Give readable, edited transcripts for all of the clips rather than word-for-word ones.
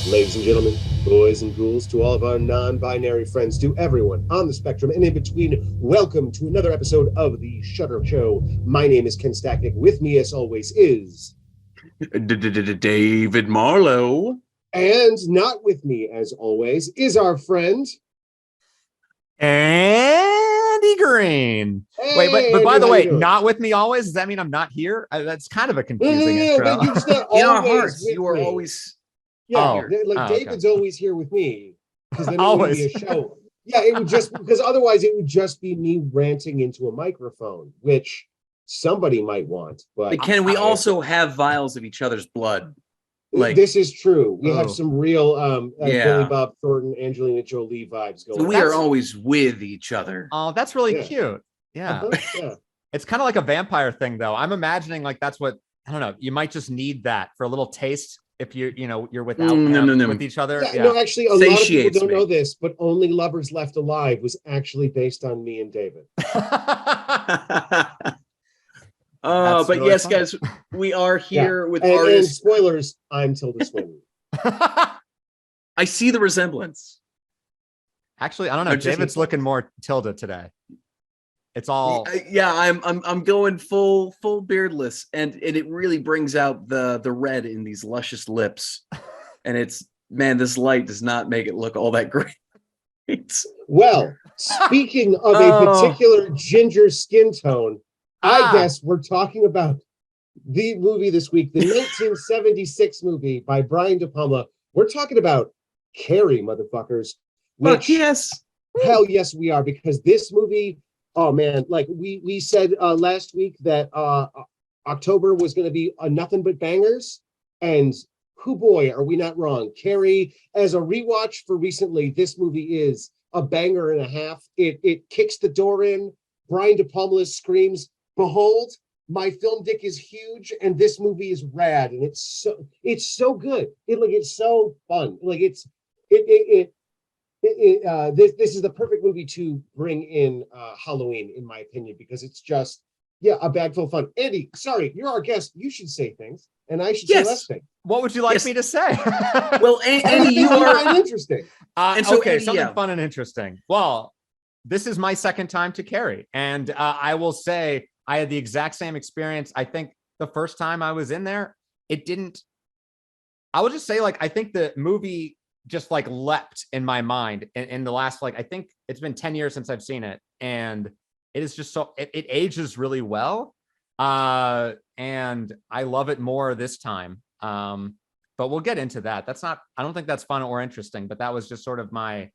Ladies and gentlemen, boys and ghouls, to all of our non-binary friends, to everyone on the spectrum and in between, welcome to another episode of the Shutter Show. My name is Ken Stacknick. With me, as always, is David Marlowe. And not with me, as always, is our friend Andy Greene. Hey, Wait, but by Andy, the how way, you doing? not with me always. Does that mean I'm not here? That's kind of a No, confusing intro. but you're just not In our always hearts, with you are me. always Yeah, Oh. like Oh, David's always here with me because then it would Always. be a show. Yeah, it would just because otherwise it would just be me ranting into a microphone, which somebody might want. But Ken, we also have vials of each other's blood. Like, this is true. We have Oh. some real Yeah. Billy Bob Thornton, Angelina Jolie vibes going so on. we are always with each other. Oh, that's really Yeah. cute. Yeah. Yeah. It's kind of like a vampire thing, though. I'm imagining like that's what, I don't know. You might just need that for a little taste if you're without No. with each other. Yeah, no, actually, a lot of people Satiates don't me. know this, but Only Lovers Left Alive was actually based on me and David. But really yes, fun. guys, we are here with And artists. spoilers, I'm Tilda Swinton. I see the resemblance. Actually, I don't know. I'm just- David's looking more Tilda today. It's all Yeah, I'm going full beardless, and it really brings out the red in these luscious lips. And it's, man, this light does not make it look all that great. Well, speaking of a Oh. particular ginger skin tone, I Ah. guess we're talking about the movie this week, the 1976 movie by Brian De Palma. We're talking about Carrie, motherfuckers. Fuck Which, yes. hell yes, we are, because this movie, oh man, like we said last week that October was going to be nothing but bangers, and who boy are we not wrong. Carrie, as a rewatch for recently, this movie is a banger and a half. It kicks the door in. Brian De Palma screams, "Behold, my film dick is huge, and this movie is rad," and it's so good. It's so fun. This is the perfect movie to bring in Halloween, in my opinion, because it's just a bag full of fun. Andy, sorry, you're our guest. You should say things, and I should say Yes. less things. what would you like Yes. me to say? Well, Andy, you I are. find interesting. And so, okay, Andy, something yeah. fun and interesting. Well, this is my second time to Carrie, and I will say I had the exact same experience. I think the first time I was in there, it didn't. I will just say, like, I think the movie just like leapt in my mind in the last, like, I think it's been 10 years since I've seen it, and it is just so it ages really well, and I love it more this time. But we'll get into that. I don't think that's fun or interesting, but that was just sort of my,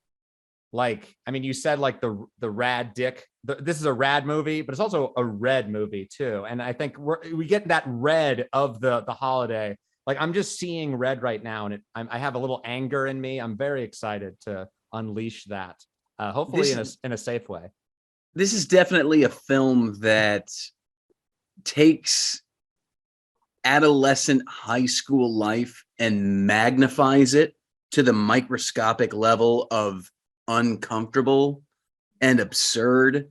like, I mean, you said like the rad dick. This is a rad movie, but it's also a red movie too. And I think we get that red of the holiday. Like, I'm just seeing red right now, and I have a little anger in me. I'm very excited to unleash that, hopefully in a safe way. This is definitely a film that takes adolescent high school life and magnifies it to the microscopic level of uncomfortable and absurd.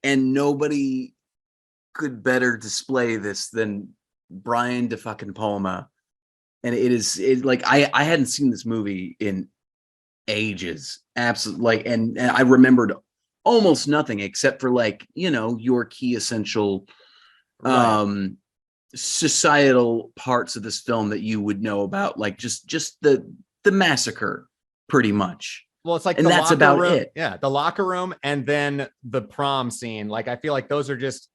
And nobody could better display this than Brian De fucking Palma. And it like I hadn't seen this movie in ages. Absolutely. Like, and I remembered almost nothing except for, like, your key essential Right. societal parts of this film that you would know about, like just the massacre, pretty much. Well, it's like, And the that's locker about room. it. Yeah, the locker room, and then the prom scene. Like, I feel like those are just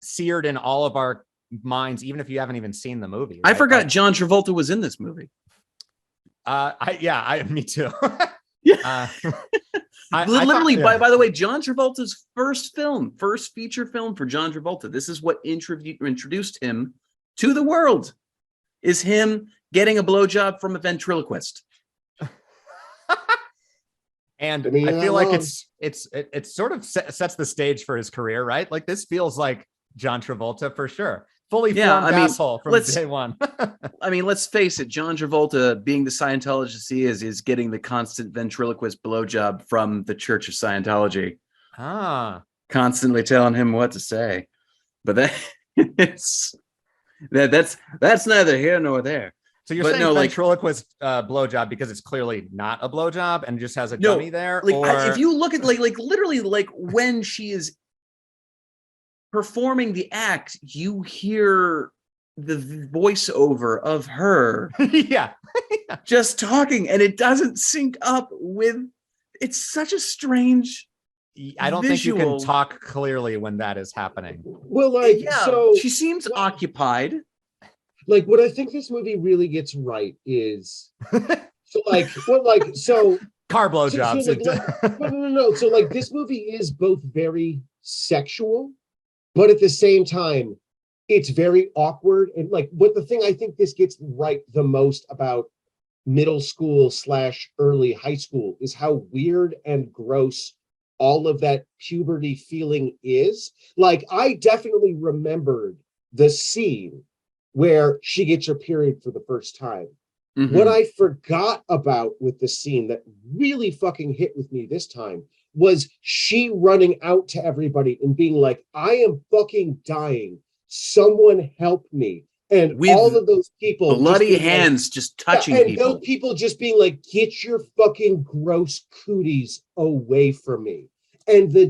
seared in all of our minds, even if you haven't even seen the movie. I right? forgot Like, John Travolta was in this movie. me too. Yeah. Literally, thought- by the way, John Travolta's first feature film for John Travolta. This is what introduced him to the world, is him getting a blowjob from a ventriloquist. And I mean, I you're feel not like wrong. it sort of sets the stage for his career, right? Like this feels like John Travolta for sure. Fully Yeah, formed I mean, asshole from let's- day one. I mean, let's face it, John Travolta, being the Scientologist he is getting the constant ventriloquist blowjob from the Church of Scientology, Ah, constantly telling him what to say. But it's that's neither here nor there. so you're But saying no, like, ventriloquist blowjob because it's clearly not a blowjob and just has a no, dummy there? like Or if you look at like literally like when she is performing the act, you hear the voiceover of her yeah, just talking, and it doesn't sync up with. It's such a strange. I don't think you can Visual. talk clearly when that is happening. Well, like, Yeah, so, she seems occupied. like, what I think this movie really gets right is, so, like, well, like, so, Car so, blowjobs. no. So, like, this movie is both very sexual, but at the same time, it's very awkward. And like, what the thing I think this gets right the most about middle school / early high school is how weird and gross all of that puberty feeling is. Like, I definitely remembered the scene where she gets her period for the first time. Mhm. What I forgot about with the scene that really fucking hit with me this time was she running out to everybody and being like, I am fucking dying. Someone help me. And With all of those people just bloody being like, hands just touching and people. those people just being like, get your fucking gross cooties away from me. And the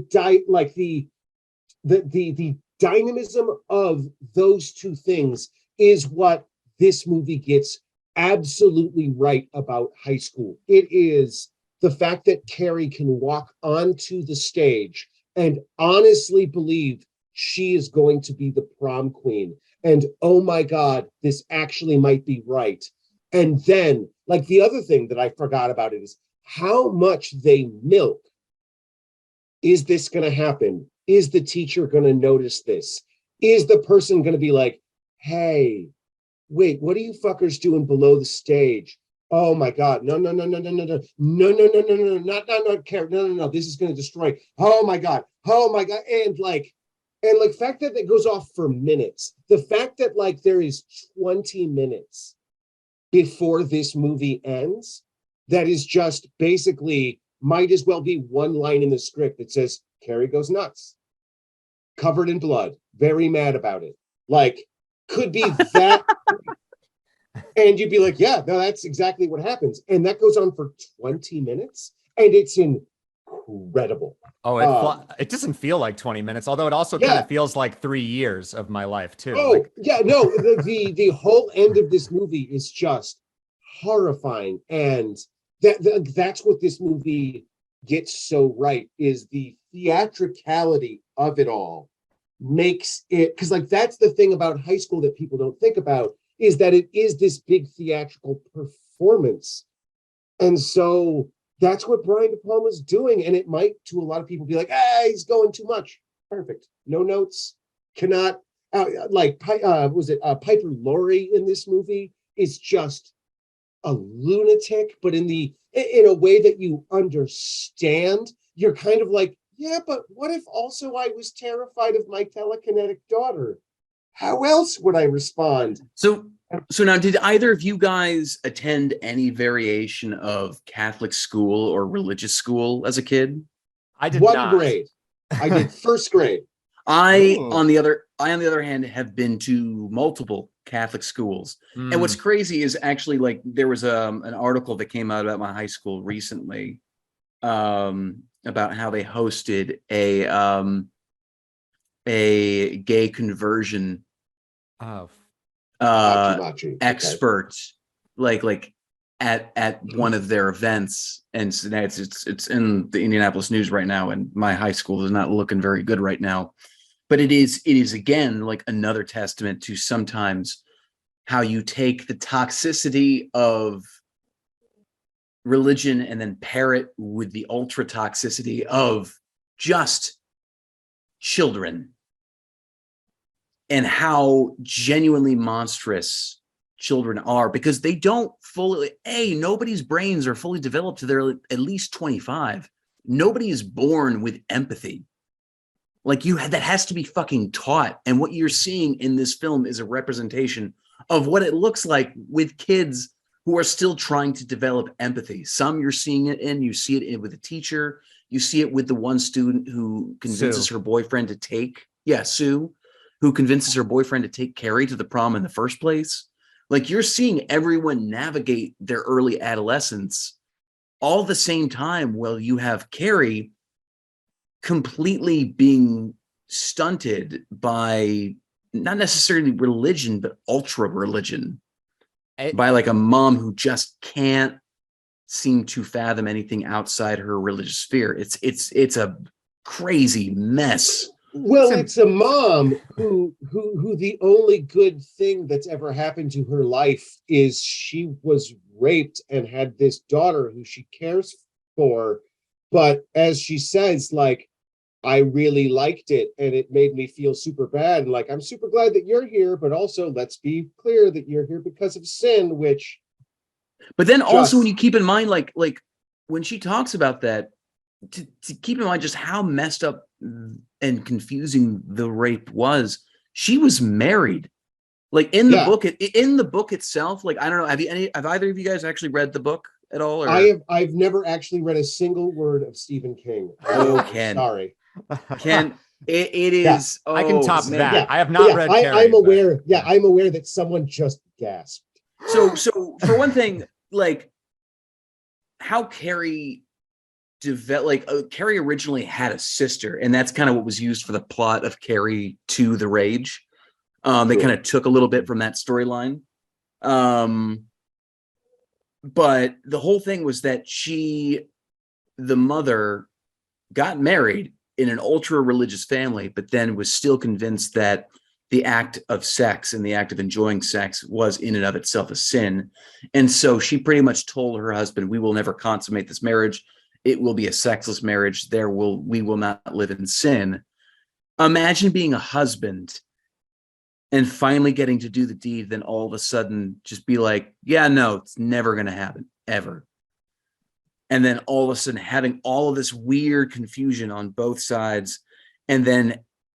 dynamism of those two things is what this movie gets absolutely right about high school. It is the fact that Carrie can walk onto the stage and honestly believe she is going to be the prom queen. And oh my God, this actually might be right. And then, like, the other thing that I forgot about it is how much they milk. Is this going to happen? Is the teacher going to notice this? Is the person going to be like, hey, wait, what are you fuckers doing below the stage? Oh my God, no, Carrie, no, this is going to destroy. Oh my God, and like, fact that it goes off for minutes. The fact that like there is 20 minutes before this movie ends, that is just basically might as well be one line in the script that says Carrie goes nuts, covered in blood, very mad about it. Like, could be that. And you'd be like, yeah, no, that's exactly what happens. And that goes on for 20 minutes. And it's incredible. Oh, it doesn't feel like 20 minutes, although it also kind Yeah. of feels like 3 years of my life too. Oh, Like, yeah, no, the whole end of this movie is just horrifying. And that's what this movie gets so right, is the theatricality of it all makes it, because like that's the thing about high school that people don't think about, is that it is this big theatrical performance. And so that's what Brian De Palma is doing. And it might, to a lot of people, be like, he's going too much. Perfect. No notes. Cannot, Piper Laurie in this movie is just a lunatic, but in a way that you understand. You're kind of like, yeah, but what if also I was terrified of my telekinetic daughter? How else would I respond? So now, did either of you guys attend any variation of Catholic school or religious school as a kid? I did One not. grade. I did first grade. I, Ooh. on the other hand, have been to multiple Catholic schools. And what's crazy is actually, like, there was an article that came out about my high school recently, about how they hosted a gay conversion Oh, expert, like at one of their events, and so it's in the Indianapolis News right now, and my high school is not looking very good right now. But it is again like another testament to sometimes how you take the toxicity of religion and then pair it with the ultra toxicity of just children, and how genuinely monstrous children are, because they don't fully, nobody's brains are fully developed to their at least 25. Nobody is born with empathy. Like that has to be fucking taught. And what you're seeing in this film is a representation of what it looks like with kids who are still trying to develop empathy. Some you're seeing it in, you see it with a teacher, you see it with the one student who convinces her boyfriend to take, Sue, who convinces her boyfriend to take Carrie to the prom in the first place. Like, you're seeing everyone navigate their early adolescence all at the same time, while you have Carrie completely being stunted by not necessarily religion, but ultra religion, by like a mom who just can't seem to fathom anything outside her religious sphere. It's a crazy mess. Well, it's a mom who the only good thing that's ever happened to her life is she was raped and had this daughter who she cares for. But as she says, like, I really liked it and it made me feel super bad. And like, I'm super glad that you're here, but also let's be clear that you're here because of sin, which. But then also when you keep in mind, like when she talks about that, to keep in mind just how messed up and confusing the rape was. She was married. Like in the book itself, like, I don't know, have either of you guys actually read the book at all? Or? I've never actually read a single word of Stephen King. Oh, Ken. Sorry. Ken, it is. Yeah, I can top man. that. Yeah, I have not read Carrie. I'm aware. But, I'm aware that someone just gasped. So for one thing, like how Carrie developed, Carrie originally had a sister, and that's kind of what was used for the plot of Carrie to the Rage. They kind of took a little bit from that storyline. But the whole thing was that the mother got married in an ultra religious family, but then was still convinced that the act of sex and the act of enjoying sex was in and of itself a sin. And so she pretty much told her husband, we will never consummate this marriage. It will be a sexless marriage. We will not live in sin. Imagine being a husband and finally getting to do the deed, then all of a sudden just be like, yeah, no, it's never going to happen, ever. And then all of a sudden having all of this weird confusion on both sides, and then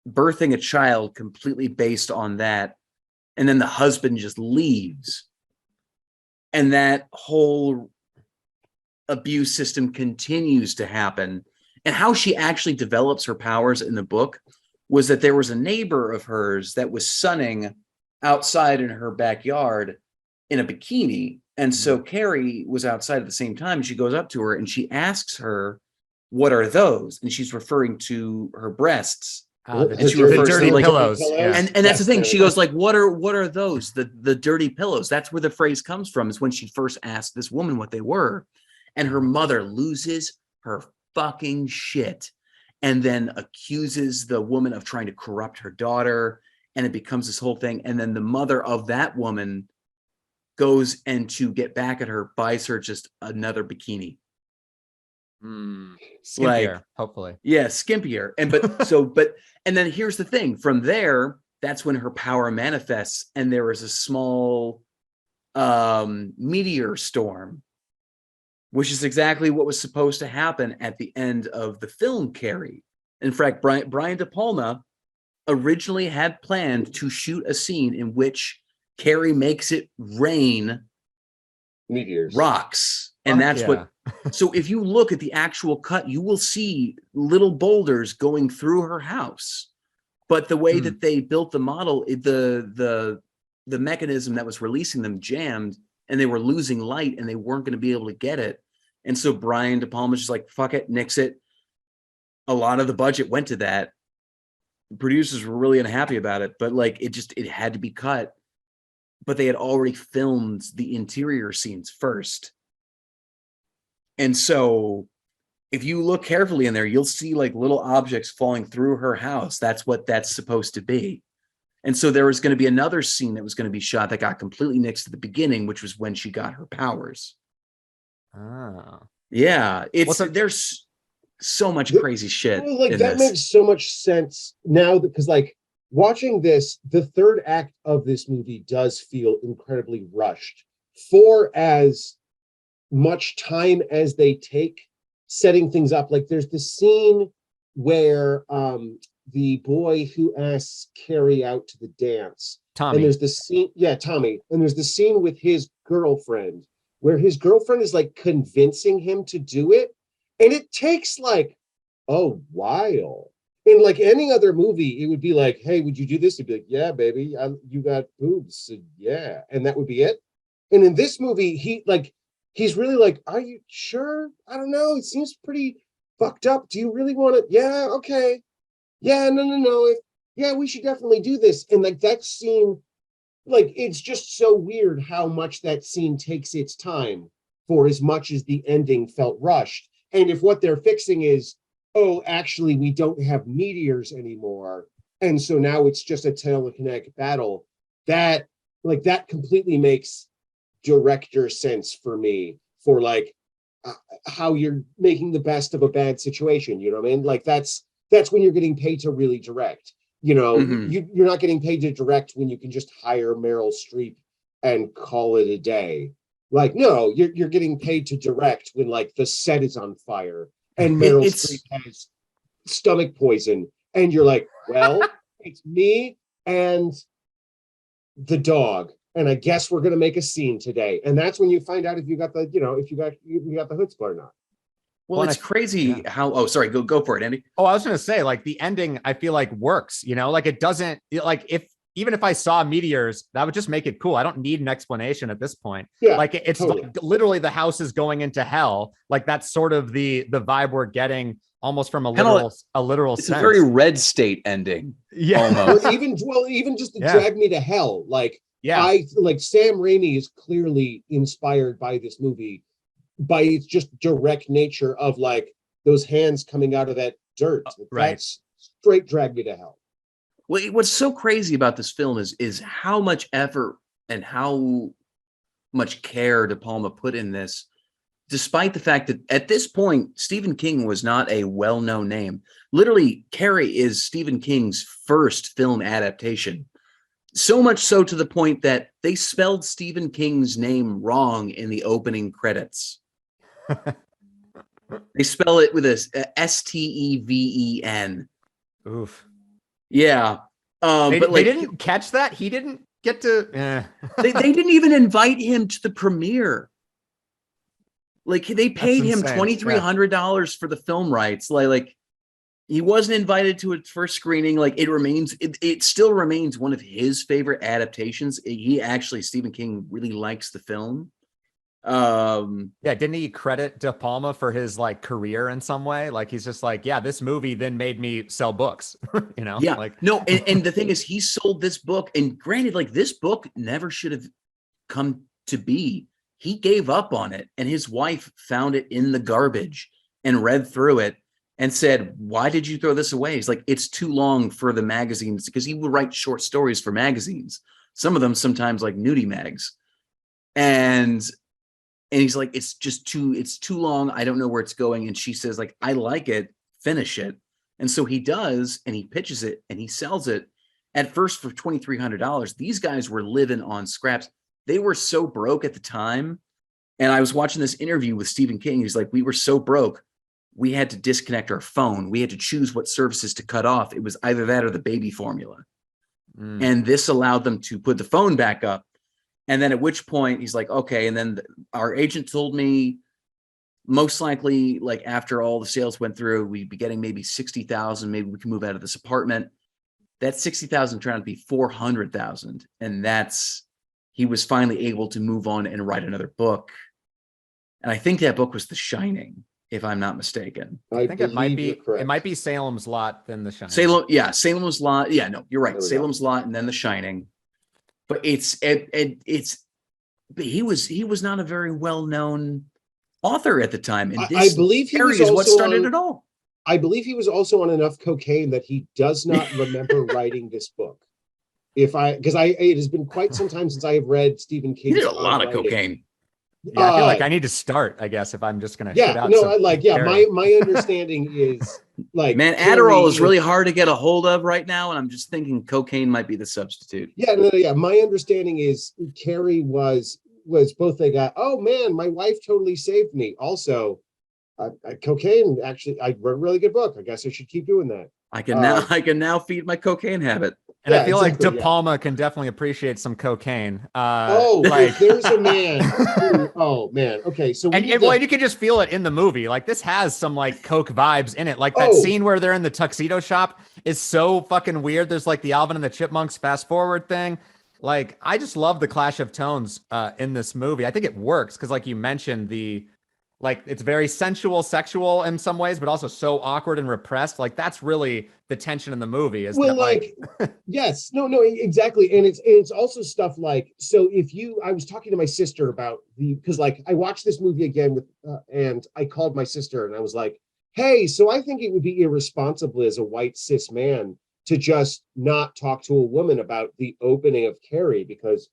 birthing a child completely based on that. And then the husband just leaves. And that whole abuse system continues to happen. And how she actually develops her powers in the book was that there was a neighbor of hers that was sunning outside in her backyard in a bikini. And so Carrie was outside at the same time, and she goes up to her and she asks her, what are those? And she's referring to her breasts. And she refers to dirty pillows. Yeah. And that's the thing. She goes like, what are those? The dirty pillows. That's where the phrase comes from, is when she first asked this woman what they were. And her mother loses her fucking shit and then accuses the woman of trying to corrupt her daughter. And it becomes this whole thing. And then the mother of that woman goes, and to get back at her, buys her just another bikini. Skimpier, hopefully. Yeah, skimpier. And then here's the thing. From there, that's when her power manifests, and there is a small meteor storm, which is exactly what was supposed to happen at the end of the film Carrie. In fact, Brian De Palma originally had planned to shoot a scene in which Carrie makes it rain meteors, rocks. And that's what. So if you look at the actual cut, you will see little boulders going through her house. But the way that they built the model, the mechanism that was releasing them jammed, and they were losing light, and they weren't going to be able to get it. And so Brian De Palma just like, fuck it, nix it. A lot of the budget went to that. The producers were really unhappy about it, but like it had to be cut. But they had already filmed the interior scenes first. And so if you look carefully in there, you'll see like little objects falling through her house. That's what that's supposed to be. And so there was going to be another scene that was going to be shot that got completely nixed at the beginning, which was when she got her powers. Oh. Yeah. There's so much crazy shit. Well, like that makes so much sense now, because like watching this, the third act of this movie does feel incredibly rushed for as much time as they take setting things up. Like there's the scene where the boy who asks Carrie out to the dance, Tommy. and there's the scene, yeah, Tommy, and there's the scene with his girlfriend where his girlfriend is like convincing him to do it, and it takes like a while. In like any other movie, it would be like, hey, would you do this? He'd be like, yeah, baby, you got boobs, so yeah, and that would be it. And in this movie, he's really like, are you sure? I don't know. It seems pretty fucked up. Do you really want it? Yeah, okay. Yeah, no. Yeah, we should definitely do this. And like that scene, like it's just so weird how much that scene takes its time for as much as the ending felt rushed. And if what they're fixing is, oh, actually, we don't have meteors anymore, and so now it's just a telekinetic battle, that completely makes director sense for me, for like how you're making the best of a bad situation. You know what I mean? Like that's when you're getting paid to really direct. You know, you're not getting paid to direct when you can just hire Meryl Streep and call it a day. Like, no, you're getting paid to direct when like the set is on fire and Meryl Streep has stomach poison, and you're like, well, it's me and the dog, and I guess we're gonna make a scene today. And that's when you find out if you got the, if you got the chutzpah or not. Well, it's crazy how. Oh, sorry. Go for it, Andy. Oh, I was going to say, like, the ending, I feel like works. Like it doesn't, like, even if I saw meteors, that would just make it cool. I don't need an explanation at this point. Yeah, like it's totally. like, literally the house is going into hell. Like that's sort of the vibe we're getting, almost from a literal It's sense. a very Red State ending. Yeah. Almost. even just to drag me to hell. Like, yeah, Sam Raimi is clearly inspired by this movie, by its just direct nature of like those hands coming out of that dirt. Right. That's straight drag me to hell. Well, what's so crazy about this film is how much effort and how much care De Palma put in this, despite the fact that at this point, Stephen King was not a well-known name. Literally, Carrie is Stephen King's first film adaptation. So much so to the point that they spelled Stephen King's name wrong in the opening credits. They spell it with a Steven. Oof. Yeah. They didn't catch that. He didn't get to. they didn't even invite him to the premiere. Like they paid him $2,300 for the film rights. Like he wasn't invited to its first screening. Like it still remains one of his favorite adaptations. Stephen King really likes the film. Didn't he credit De Palma for his like career in some way? Like he's just like, yeah, this movie then made me sell books. Yeah, like no, and the thing is, he sold this book, and granted, like this book never should have come to be. He gave up on it, and his wife found it in the garbage and read through it and said, why did you throw this away? He's like, it's too long for the magazines, because he would write short stories for magazines, some of them sometimes like nudie mags, and he's like, it's too long. I don't know where it's going. And she says, like, I like it, finish it. And so he does, and he pitches it and he sells it at first for $2,300. These guys were living on scraps. They were so broke at the time. And I was watching this interview with Stephen King. He's like, we were so broke, we had to disconnect our phone. We had to choose what services to cut off. It was either that or the baby formula. And this allowed them to put the phone back up. And then at which point he's like, okay. And then our agent told me most likely, like after all the sales went through, we'd be getting maybe 60,000. Maybe we can move out of this apartment. That 60,000 turned out to be 400,000. And he was finally able to move on and write another book. And I think that book was The Shining, if I'm not mistaken. I think it might be Salem's Lot, then The Shining. Salem's Lot. Yeah, no, you're right. Salem's Lot and then The Shining. But he was not a very well-known author at the time. And I believe he was also what started it all. I believe he was also on enough cocaine that he does not remember writing this book. It has been quite some time since I have read Stephen King. He did a lot of cocaine. Yeah, I feel like I need to start, I guess, if I'm just gonna Yeah, shit out no, some I like, yeah, Carrie. my understanding is like, Man, Carrie Adderall is really hard to get a hold of right now, and I'm just thinking cocaine might be the substitute. Yeah, no, no, yeah. My understanding is Carrie was both they got, oh man, my wife totally saved me. Also, cocaine, actually, I wrote a really good book. I guess I should keep doing that. I can now feed my cocaine habit. And Yeah, I feel like exactly, De yeah. Palma can definitely appreciate some cocaine. Oh, like there's a man who, oh man. Okay, so and well, you can just feel it in the movie. Like this has some like coke vibes in it. Like that scene where they're in the tuxedo shop is so fucking weird. There's like the Alvin and the Chipmunks fast forward thing. Like I just love the clash of tones in this movie. I think it works because, like you mentioned, like it's very sensual, sexual in some ways, but also so awkward and repressed. Like that's really the tension in the movie. Is well, that like yes, no, no, exactly, and it's also stuff like, so if you, I was talking to my sister about because like I watched this movie again with, and I called my sister and I was like, hey, so I think it would be irresponsible as a white cis man to just not talk to a woman about the opening of Carrie because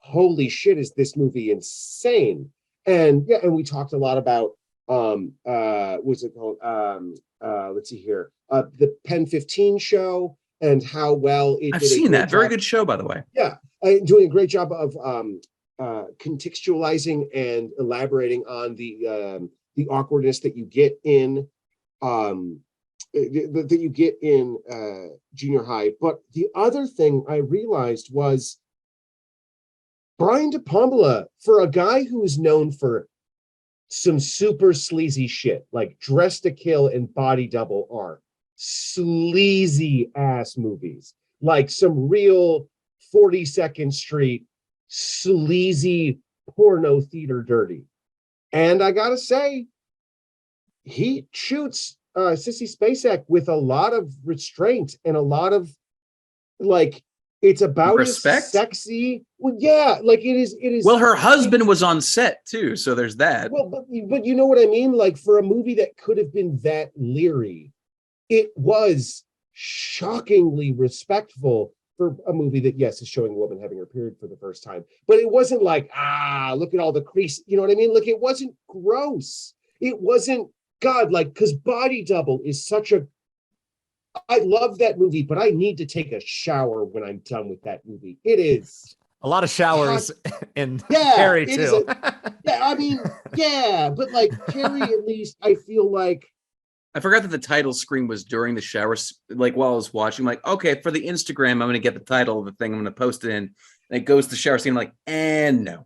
holy shit, is this movie insane. And yeah, and we talked a lot about what's it called, let's see here, the Pen 15 show and how well it I've did a seen great that. Very job. good show, by the way. Yeah, doing a great job of contextualizing and elaborating on the awkwardness that you get in that you get in junior high. But the other thing I realized was Brian De Palma, for a guy who is known for some super sleazy shit, like Dress to Kill and Body Double are sleazy ass movies, like some real 42nd Street sleazy porno theater dirty. And I gotta say, he shoots Sissy Spacek with a lot of restraint and a lot of like, it's about Respect? as sexy. Well, yeah, like it is. Well, her husband was on set too, so there's that. Well, but you know what I mean? Like for a movie that could have been that leery, it was shockingly respectful for a movie that, yes, is showing a woman having her period for the first time. But it wasn't like, look at all the crease. You know what I mean? Like it wasn't gross. It wasn't, God, like, because Body Double is such a, I love that movie, but I need to take a shower when I'm done with that movie. It is a lot of showers in yeah, Carrie too. Yeah, I mean, yeah, but like Carrie, at least I feel like I forgot that the title screen was during the shower. Like while I was watching, I'm like, okay, for the Instagram, I'm going to get the title of the thing. I'm going to post it in. And it goes to the shower scene. I'm like, and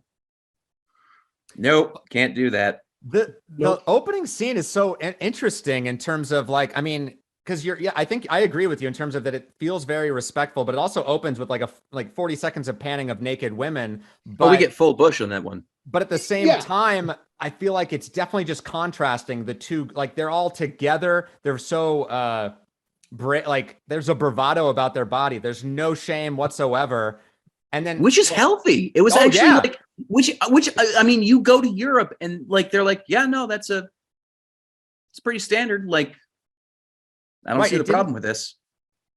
nope, can't do that. The opening scene is so interesting in terms of like, I mean, because I think I agree with you in terms of that it feels very respectful, but it also opens with like 40 seconds of panning of naked women. But we get full bush on that one. But at the same time, I feel like it's definitely just contrasting the two. Like they're all together. They're so like there's a bravado about their body. There's no shame whatsoever. And then which is healthy. It was actually like which I mean, you go to Europe and like they're like, yeah, no, it's pretty standard. Like I don't see the problem with this.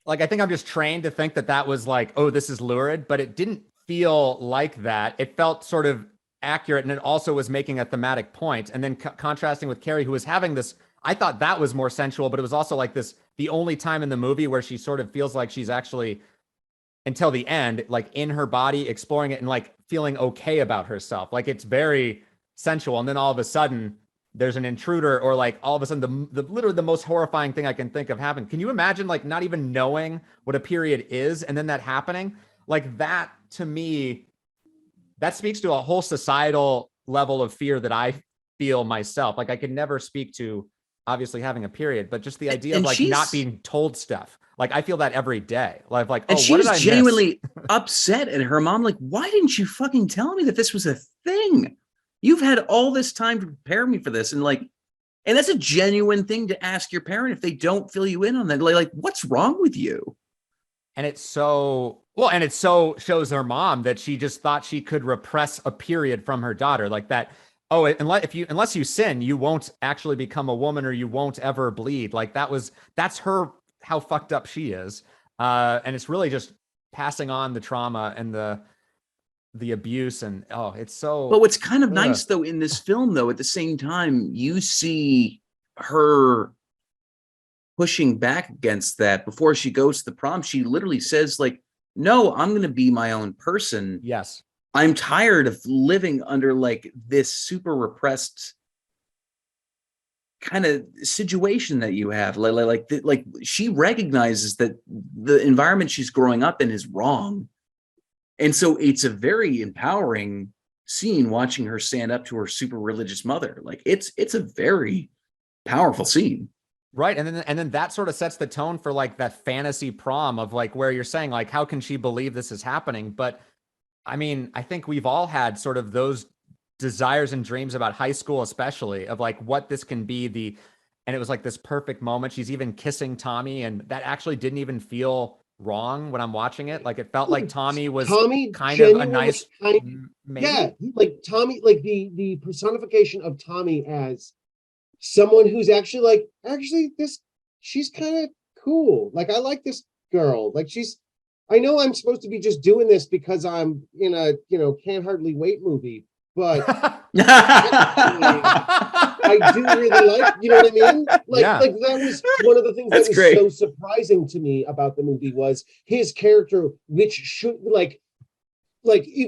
Like I think I'm just trained to think that was like, oh, this is lurid, but it didn't feel like that. It felt sort of accurate, and it also was making a thematic point. And then contrasting with Carrie, who was having this, I thought that was more sensual, but it was also like this, the only time in the movie where she sort of feels like she's actually, until the end, like in her body, exploring it and like feeling okay about herself. Like it's very sensual. And then all of a sudden there's an intruder, or like all of a sudden the literally the most horrifying thing I can think of happened. Can you imagine like not even knowing what a period is and then that happening? Like that, to me, that speaks to a whole societal level of fear that I feel myself. Like I could never speak to obviously having a period, but just the idea of like not being told stuff. Like I feel that every day. Like, and she was genuinely upset at her mom. Like, why didn't you fucking tell me that this was a thing? You've had all this time to prepare me for this. And like, and that's a genuine thing to ask your parent if they don't fill you in on that. Like what's wrong with you? And it's so, well, and it so shows her mom that she just thought she could repress a period from her daughter, like that. Oh, unless you sin, you won't actually become a woman, or you won't ever bleed. Like that's her, how fucked up she is. And it's really just passing on the trauma and the abuse and it's so. But what's kind of Ugh. nice though in this film, though, at the same time, you see her pushing back against that before she goes to the prom. She literally says, like, no, I'm going to be my own person. Yes. I'm tired of living under like this super repressed kind of situation that you have. Like she recognizes that the environment she's growing up in is wrong. And so it's a very empowering scene watching her stand up to her super religious mother. Like it's a very powerful scene. Right. And then that sort of sets the tone for like that fantasy prom of like where you're saying like, how can she believe this is happening? But I mean, I think we've all had sort of those desires and dreams about high school, especially of like what this can be. And it was like this perfect moment. She's even kissing Tommy, and that actually didn't even feel wrong when I'm watching it. Like it felt like Tommy was kind of a nice, maybe. Yeah, like Tommy, like the personification of Tommy as someone who's actually she's kind of cool. Like I like this girl. Like I know I'm supposed to be just doing this because I'm in a, Can't Hardly Wait movie, but I do really like, you know what I mean? Like that was one of the things that was great. So surprising to me about the movie was his character, which should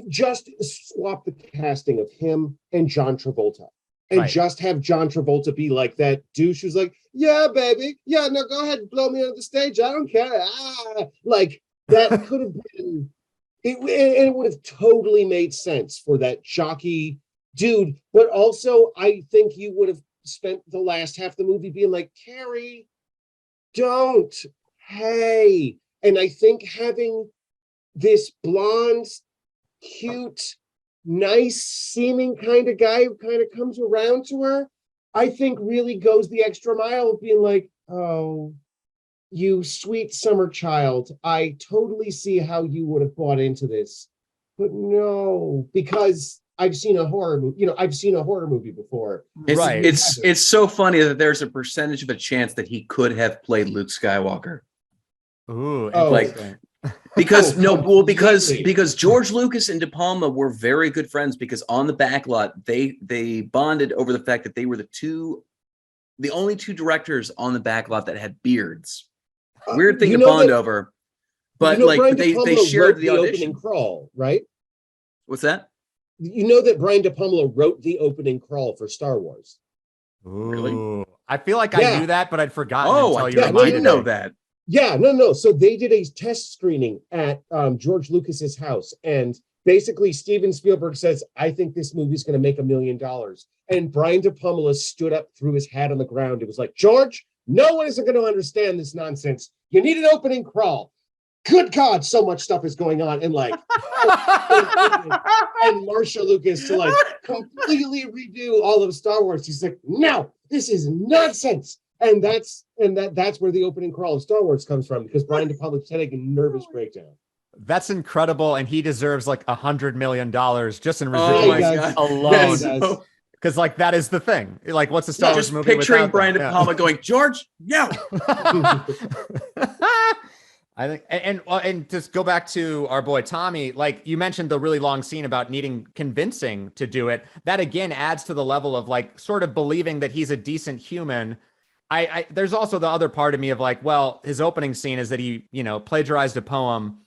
just swap the casting of him and John Travolta. And just have John Travolta be like that douche who's like, yeah, baby. Yeah, no, go ahead and blow me on the stage. I don't care. Like that could have been, it would have totally made sense for that jockey dude. But also, I think you would have spent the last half of the movie being like, Carrie, don't. Hey. And I think having this blonde, cute, nice seeming kind of guy who kind of comes around to her, I think really goes the extra mile of being like, oh, you sweet summer child, I totally see how you would have bought into this. But no, because I've seen a horror movie, I've seen a horror movie before. It's so funny that there's a percentage of a chance that he could have played Luke Skywalker. Ooh, because because George Lucas and De Palma were very good friends, because on the backlot they bonded over the fact that they were the only two directors on the backlot that had beards. Weird thing to bond over, but they shared the opening crawl, right? What's that? You know that Brian De Palma wrote the opening crawl for Star Wars. Ooh. Really? I feel like I knew that, but I'd forgotten until you reminded me. I didn't know that. Yeah, no. So they did a test screening at George Lucas's house, and basically Steven Spielberg says, I think this movie's going to make $1 million. And Brian De Palma stood up, threw his hat on the ground. It was like, George, no one is going to understand this nonsense. You need an opening crawl. Good God, so much stuff is going on. And like, and Marsha Lucas to like completely redo all of Star Wars. He's like, no, this is nonsense. And that's where the opening crawl of Star Wars comes from, because Brian De Palma's having a nervous breakdown. That's incredible, and he deserves like $100 million just in residuals alone. Because like that is the thing. Like, what's a Star Wars movie? Just picturing Brian De Palma going, George, no. I think, and just go back to our boy Tommy. Like you mentioned, the really long scene about needing convincing to do it. That again adds to the level of like sort of believing that he's a decent human. There's also the other part of me of like, well, his opening scene is that he, plagiarized a poem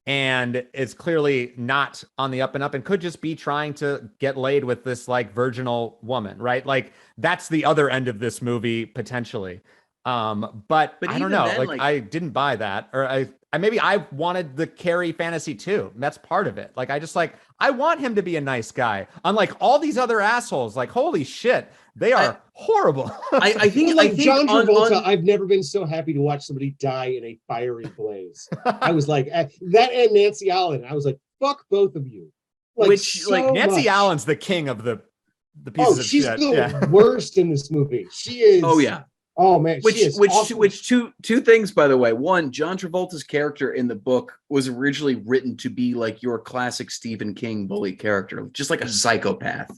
and is clearly not on the up and up and could just be trying to get laid with this like virginal woman, right? Like that's the other end of this movie potentially. But I don't know, then, I didn't buy that, or I maybe I wanted the Carrie fantasy too. That's part of it. Like I want him to be a nice guy, unlike all these other assholes. Like holy shit, they are horrible. I think like John Travolta. I've never been so happy to watch somebody die in a fiery blaze. I was like that, and Nancy Allen. I was like, fuck both of you. Nancy Allen's the king of the pieces of shit. She's the worst in this movie. She is. Oh yeah. Oh man, which two things, by the way. One, John Travolta's character in the book was originally written to be like your classic Stephen King bully character, just like a psychopath.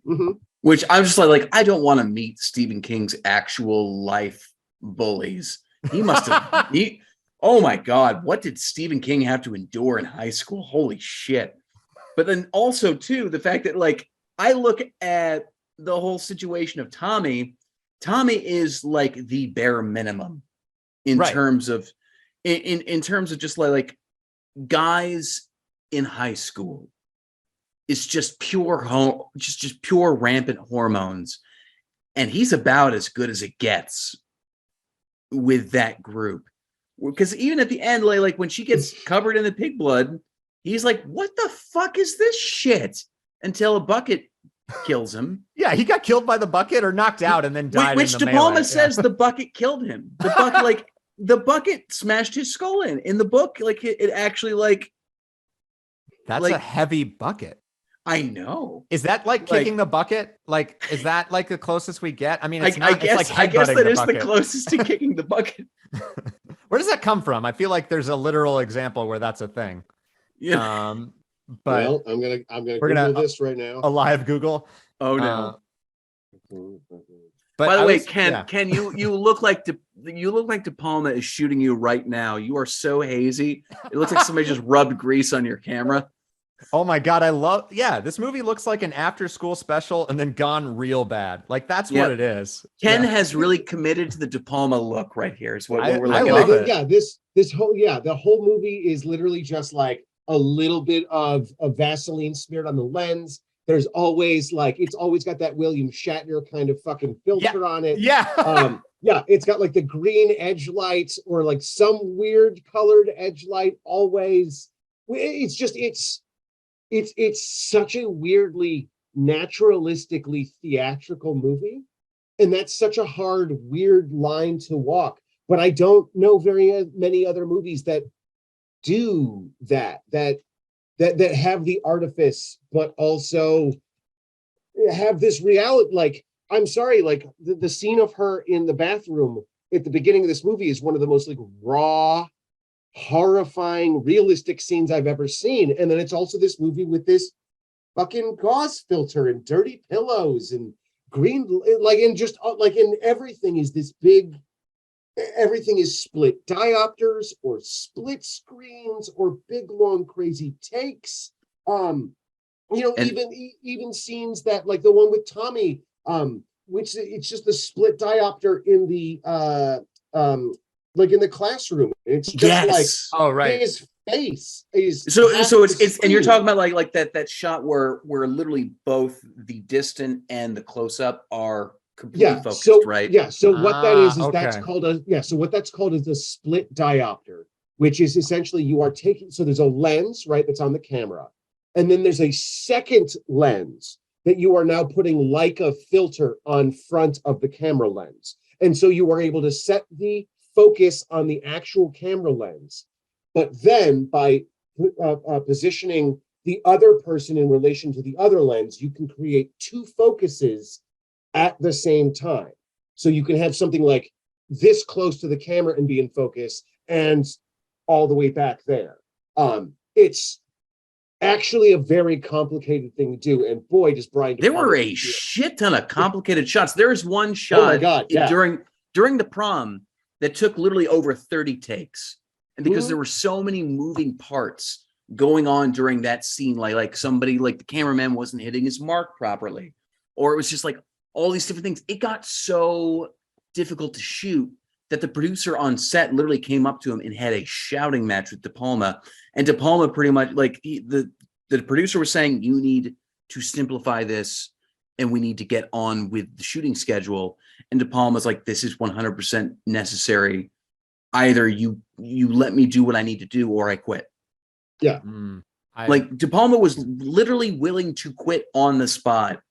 Mm-hmm. Which I'm just like I don't want to meet Stephen King's actual life bullies. He must have. Oh my God, what did Stephen King have to endure in high school? Holy shit! But then also too, the fact that like I look at the whole situation of Tommy is like the bare minimum in terms of in terms of just like guys in high school. It's just pure just pure rampant hormones. And he's about as good as it gets with that group. Because even at the end, like when she gets covered in the pig blood, he's like, what the fuck is this shit? Until a bucket kills him. Yeah, he got killed by the bucket or knocked out and then died. Which in the De Palma melee. says the bucket killed him. The bucket, like the bucket smashed his skull in. In the book, like it actually like. That's like, a heavy bucket. I know. Is that like kicking the bucket? Like, is that like the closest we get? I mean, it's not. I guess, it's like I guess that the is bucket. the closest to kicking the bucket. Where does that come from? I feel like there's a literal example where that's a thing. Yeah. But well, I'm gonna Google this right now. A live Google. Oh no. But by the way, Ken, you look like De Palma is shooting you right now. You are so hazy. It looks like somebody just rubbed grease on your camera. Oh my God, this movie looks like an after school special and then gone real bad. Like that's what it is. Ken has really committed to the De Palma look right here. Is what we're looking love at. it. Yeah, the whole movie is literally just like a little bit of Vaseline smeared on the lens. There's always it's always got that William Shatner kind of fucking filter on it. Yeah. Yeah, it's got like the green edge light or like some weird colored edge light always. It's such a weirdly naturalistically theatrical movie, and that's such a hard weird line to walk. But I don't know very many other movies that do that have the artifice but also have this reality. Like, I'm sorry, like the scene of her in the bathroom at the beginning of this movie is one of the most like raw, horrifying, realistic scenes I've ever seen. And then it's also this movie with this fucking gauze filter and dirty pillows and green, like, and just like in everything is this big, everything is split diopters or split screens or big long crazy takes. Even scenes that like the one with Tommy, which it's just the split diopter in the like in the classroom. It's just his face is so it's and you're talking about like that shot where literally both the distant and the close up are completely focused, right? Yeah. So what that is okay. that's called so what that's called is a split diopter, which is essentially you are taking, so there's a lens, right, that's on the camera. And then there's a second lens that you are now putting like a filter on front of the camera lens. And so you are able to set the focus on the actual camera lens. But then by positioning the other person in relation to the other lens, you can create two focuses at the same time. So you can have something like this close to the camera and be in focus and all the way back there. It's actually a very complicated thing to do. And boy, does Brian De There Palma were a shit ton of complicated shots. There is one shot oh my God, yeah. during the prom that took literally over 30 takes. And because there were so many moving parts going on during that scene, like somebody, like the cameraman wasn't hitting his mark properly, or it was just like all these different things. It got so difficult to shoot that the producer on set literally came up to him and had a shouting match with De Palma. And De Palma pretty much, like the producer was saying, you need to simplify this and we need to get on with the shooting schedule. And De Palma's like, this is 100% necessary. Either you let me do what I need to do or I quit. Yeah. Like De Palma was literally willing to quit on the spot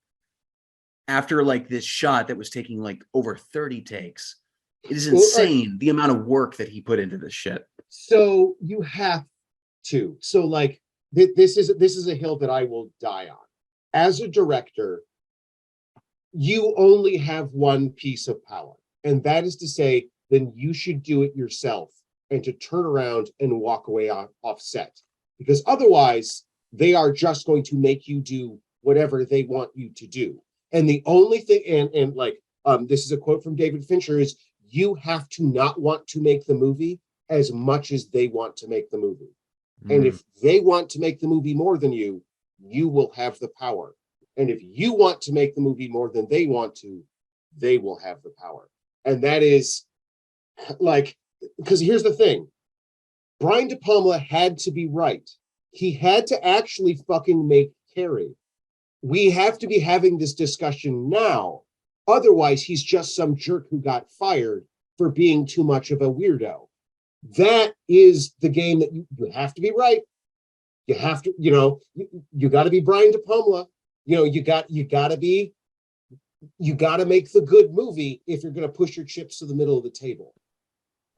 after like this shot that was taking like over 30 takes. It is insane the amount of work that he put into this shit. So you have to. So like this is a hill that I will die on. As a director, you only have one piece of power, and that is to say, then you should do it yourself and to turn around and walk away off set, because otherwise they are just going to make you do whatever they want you to do. And the only thing, and like this is a quote from David Fincher, is you have to not want to make the movie as much as they want to make the movie. And if they want to make the movie more than you, you will have the power. And if you want to make the movie more than they want to, they will have the power. And that is like, because here's the thing. Brian De Palma had to be right. He had to actually fucking make Carrie. We have to be having this discussion now. Otherwise, he's just some jerk who got fired for being too much of a weirdo. That is the game that you have to be right. You have to, you got to be Brian De Palma. You got to make the good movie if you're going to push your chips to the middle of the table.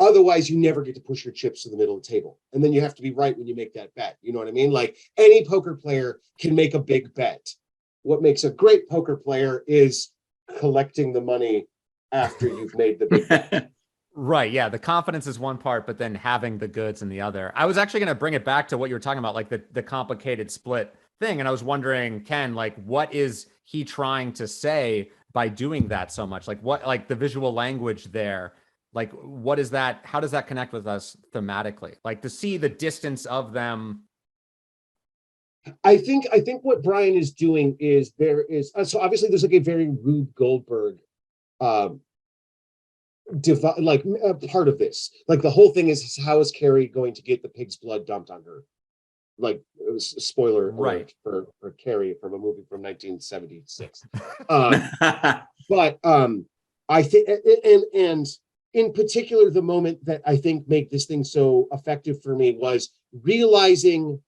Otherwise, you never get to push your chips to the middle of the table. And then you have to be right when you make that bet. You know what I mean? Like any poker player can make a big bet. What makes a great poker player is collecting the money after you've made the big bet. Right. Yeah. The confidence is one part, but then having the goods in the other. I was actually going to bring it back to what you were talking about, like the complicated split thing. And I was wondering, Ken, like, what is he trying to say by doing that so much? Like like the visual language there, like, what is that? How does that connect with us thematically? Like to see the distance of them. I think what Brian is doing is so obviously there's like a very Rube Goldberg part of this. Like the whole thing is, how is Carrie going to get the pig's blood dumped on her? Like it was a spoiler alert for Carrie from a movie from 1976. But I think, and in particular, the moment that I think made this thing so effective for me was realizing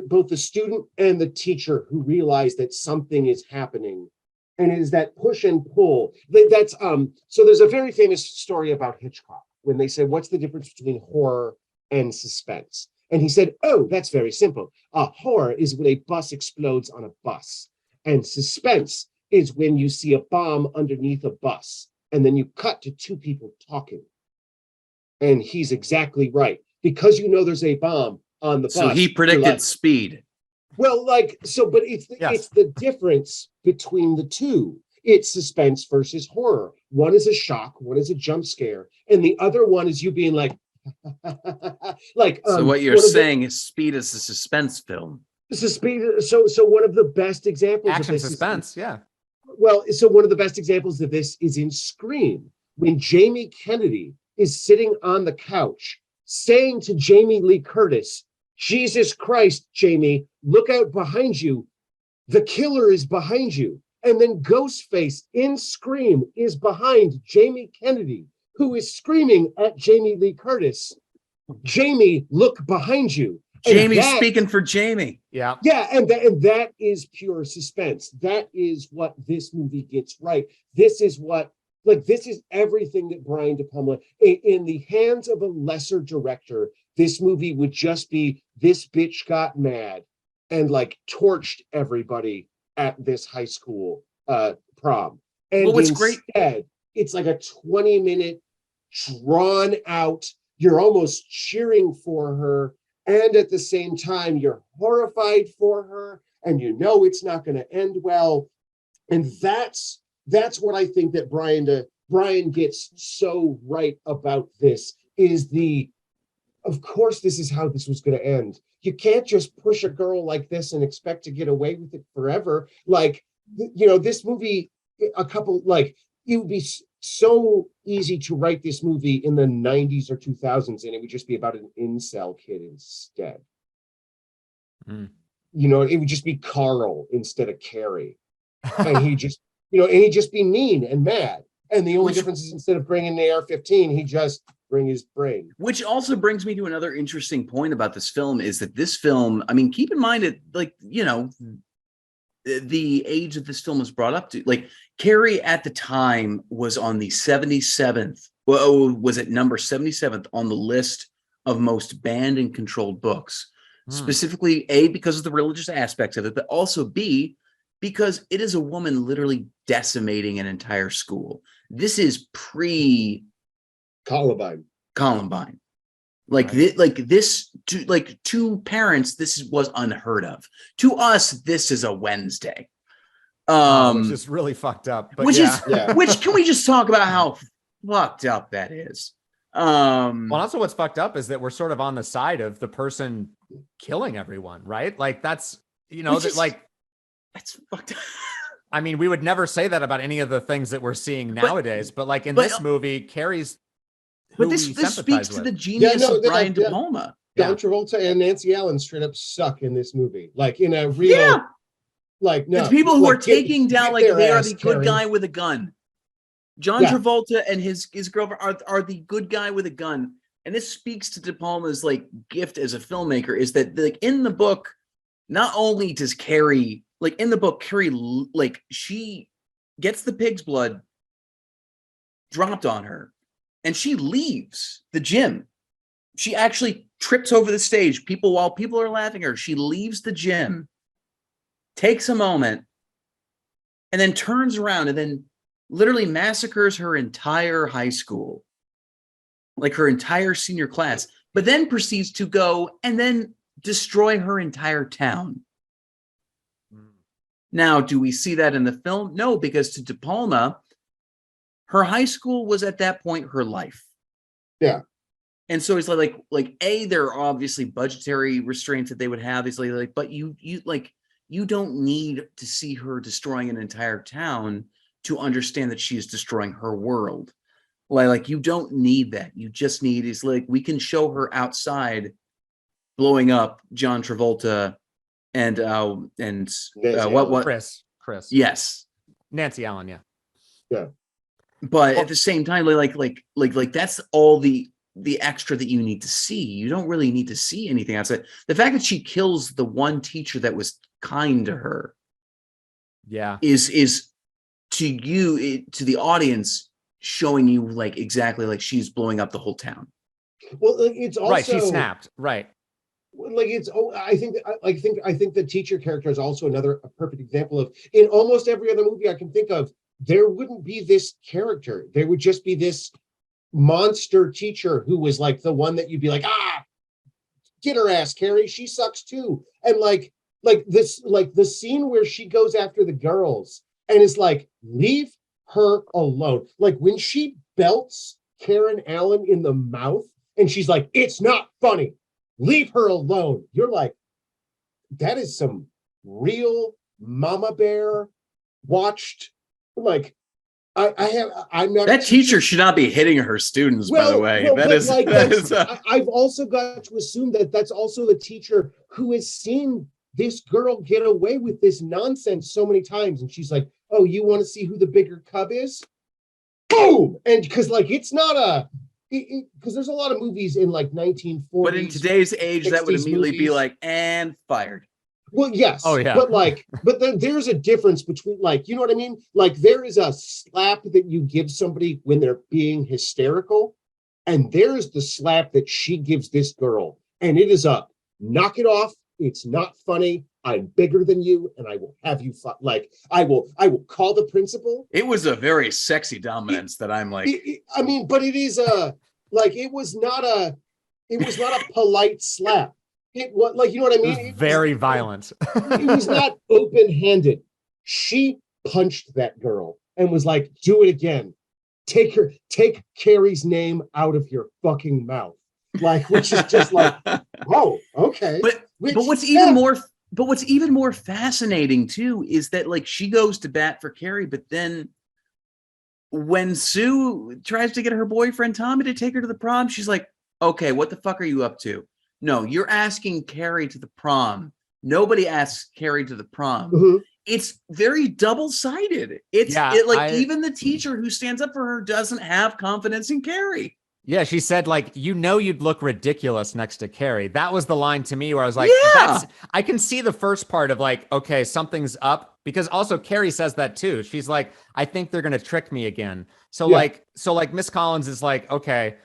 both the student and the teacher who realize that something is happening, and it is that push and pull. That's so there's a very famous story about Hitchcock when they said, what's the difference between horror and suspense? And he said, oh, that's very simple. Horror is when a bus explodes on a bus, and suspense is when you see a bomb underneath a bus and then you cut to two people talking. And he's exactly right, because there's a bomb on the bus. So he predicted speed. Well, but it's the difference between the two. It's suspense versus horror. One is a shock, one is a jump scare, and the other one is you being like, so what you're saying is Speed is a suspense film. Speed. So one of the best examples action of this suspense, yeah. Well, so one of the best examples of this is in Scream, when Jamie Kennedy is sitting on the couch saying to Jamie Lee Curtis, Jesus Christ, Jamie, look out behind you. The killer is behind you. And then Ghostface in Scream is behind Jamie Kennedy, who is screaming at Jamie Lee Curtis, Jamie, look behind you. Jamie's speaking for Jamie. Yeah. Yeah, and that is pure suspense. That is what this movie gets right. This is everything that Brian De Palma, in the hands of a lesser director, this movie would just be, this bitch got mad and like torched everybody at this high school prom. And what's great, it's like a 20-minute drawn out, you're almost cheering for her, and at the same time you're horrified for her, and it's not going to end well. And that's what I think that Brian gets so right about this, is of course this is how this was going to end. You can't just push a girl like this and expect to get away with it forever. Like, this movie, it would be so easy to write this movie in the 90s or 2000s, and it would just be about an incel kid instead. It would just be Carl instead of Carrie. And he'd just be mean and mad. And the only difference is, instead of bringing the AR-15, he just bring his brain. Which also brings me to another interesting point about this film, is that this film, I mean, keep in mind it, the age that this film was brought up to. Like, Carrie at the time was on the 77th, was it number 77th on the list of most banned and controlled books. Specifically, A, because of the religious aspects of it, but also B, because it is a woman literally decimating an entire school. This is pre Columbine. Like, to parents, this was unheard of. To us, this is a Wednesday. Which is really fucked up. But which can we just talk about how fucked up that is? Well, also what's fucked up is that we're sort of on the side of the person killing everyone, right? Like, that's you know, Which that is- like, That's fucked up. I mean, we would never say that about any of the things that we're seeing nowadays, but like in this movie, Carrie's who But we this sympathize speaks to with. the genius of yeah, Brian De yeah. Palma. John Travolta and Nancy Allen straight up suck in this movie. Like in a real, Yeah. like no. The people who like, are taking down, get like their they are ass, the good Carrie. guy with a gun. John Yeah. Travolta and his girlfriend are the good guy with a gun. And this speaks to De Palma's like gift as a filmmaker, is that like in the book, not only does Carrie, like in the book, Carrie, like she gets the pig's blood dropped on her and she leaves the gym. She actually trips over the stage. While people are laughing at her, she leaves the gym, takes a moment, and then turns around and then literally massacres her entire high school, like her entire senior class, but then proceeds to go and then destroy her entire town. Now, do we see that in the film? No, because to De Palma, her high school was at that point her life. Yeah. And so it's like there are obviously budgetary restraints that they would have. It's like, but you don't need to see her destroying an entire town to understand that she is destroying her world. Like you don't need that. You just need is like we can show her outside blowing up John Travolta and what Chris. Yes. Nancy Allen, yeah. Yeah. But at the same time, like that's all the extra that you need to see. You don't really need to see anything outside. The fact that she kills the one teacher that was kind to her, yeah, is to you, to the audience, showing you like exactly like she's blowing up the whole town. Well, it's also right. She snapped. Right. Like it's. I think the teacher character is also a perfect example of, in almost every other movie I can think of, there wouldn't be this character. There would just be this monster teacher who was like the one that you'd be like, get her ass, Carrie. She sucks too. And like this, like the scene where she goes after the girls and is like, leave her alone. Like when she belts Karen Allen in the mouth and she's like, it's not funny. Leave her alone. You're like, that is some real mama bear watched. Like, I'm not. That teacher should not be hitting her students, by the way. I've also got to assume that that's also the teacher who has seen this girl get away with this nonsense so many times. And she's like, oh, you want to see who the bigger cub is? Boom! And because like, it's not because there's a lot of movies in like 1940s. But in today's age, that would immediately be movies. like, and fired. Well, yes. Oh, yeah. But then there's a difference between, like, you know what I mean? Like, there is a slap that you give somebody when they're being hysterical, and there's the slap that she gives this girl, and it is a knock it off. It's not funny. I'm bigger than you, and I will have you. I will call the principal. It was a very sexy dominance that I'm like. I mean, but it is it was not a polite slap. It was like, you know what I mean? It was very violent. It was not open-handed. She punched that girl and was like, do it again. Take Carrie's name out of your fucking mouth. Like, which is just like, oh, okay. But what's even more fascinating too is that like she goes to bat for Carrie, but then when Sue tries to get her boyfriend Tommy to take her to the prom, she's like, okay, what the fuck are you up to? No, you're asking Carrie to the prom. Nobody asks Carrie to the prom. Mm-hmm. It's very double-sided. Even the teacher who stands up for her doesn't have confidence in Carrie. Yeah, she said, like, you'd look ridiculous next to Carrie. That was the line to me where I was like, I can see the first part of like, okay, something's up. Because also Carrie says that too. She's like, I think they're going to trick me again. So Miss Collins is like, okay,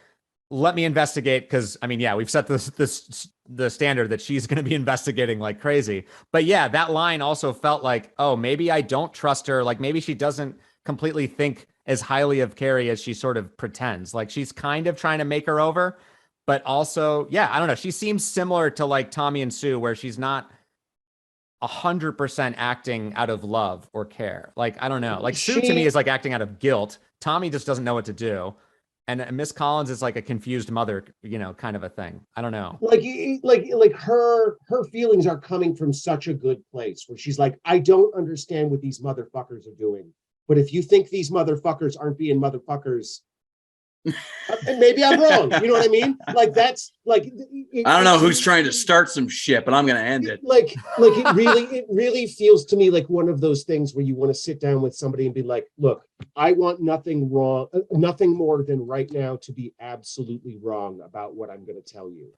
let me investigate. Because I mean, yeah, we've set the standard that she's going to be investigating like crazy. But yeah, that line also felt like, oh, maybe I don't trust her. Like maybe she doesn't completely think as highly of Carrie as she sort of pretends. Like she's kind of trying to make her over, but also, yeah, I don't know. She seems similar to like Tommy and Sue, where she's not 100% acting out of love or care. Like, I don't know. Like Sue to me is like acting out of guilt. Tommy just doesn't know what to do. And Miss Collins is like a confused mother, you know, kind of a thing. I don't know. Like her feelings are coming from such a good place where she's like, I don't understand what these motherfuckers are doing. But if you think these motherfuckers aren't being motherfuckers, and maybe I'm wrong. You know what I mean? Like that's like I don't know who's trying to start some shit, but I'm gonna end it. Like it really feels to me like one of those things where you want to sit down with somebody and be like, look, I want nothing more than right now to be absolutely wrong about what I'm going to tell you.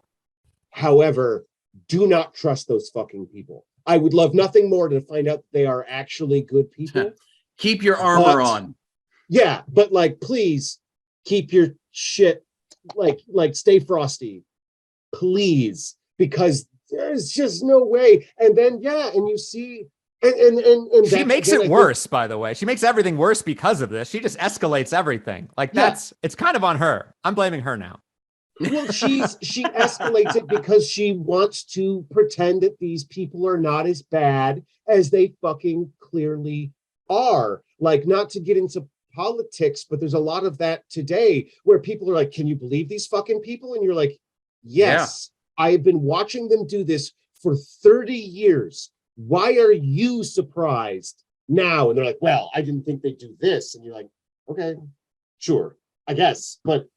However, do not trust those fucking people. I would love nothing more to find out they are actually good people. Keep your armor on. Yeah, but like, please keep your shit like stay frosty, please, because there's just no way. And then and you see, and she makes it worse. By the way, she makes everything worse because of this. She just escalates everything. Like it's kind of on her. I'm blaming her now. Well, she escalates it because she wants to pretend that these people are not as bad as they fucking clearly are. Like, not to get into politics, but there's a lot of that today where people are like, can you believe these fucking people? And you're like, yes, I have been watching them do this for 30 years. Why are you surprised now? And they're like, well, I didn't think they'd do this. And you're like, okay, sure, I guess, but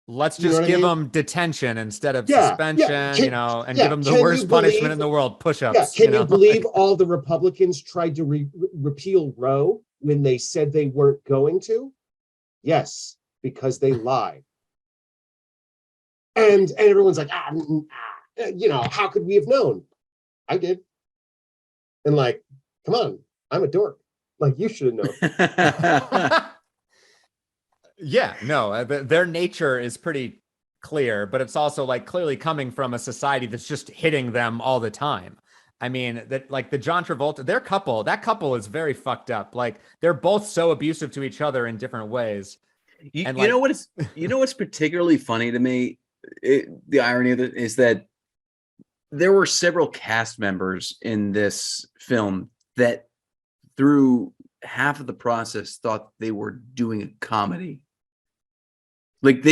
let's just give them detention instead of suspension, you know, and give them the worst punishment in the world, push-ups. Yeah, can you believe all the Republicans tried to repeal Roe when they said they weren't going to? Yes, because they lied. And everyone's like, you know, how could we have known? I did. And like, come on, I'm a dork. Like, you should have known. Yeah, no, their nature is pretty clear, but it's also like clearly coming from a society that's just hitting them all the time. I mean, that like the John Travolta, that couple is very fucked up. Like, they're both so abusive to each other in different ways. You know what's particularly funny to me? The irony of it is that there were several cast members in this film that through half of the process thought they were doing a comedy. Like,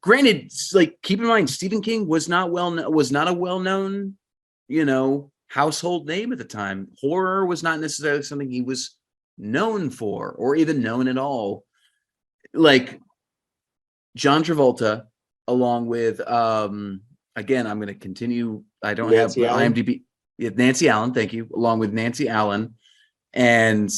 granted, like, keep in mind, Stephen King was not a well-known, you know, household name at the time. Horror was not necessarily something he was known for, or even known at all. Like, John Travolta, along with again, I'm going to continue. I don't Nancy have Allen. IMDb. Nancy Allen, thank you. Along with Nancy Allen and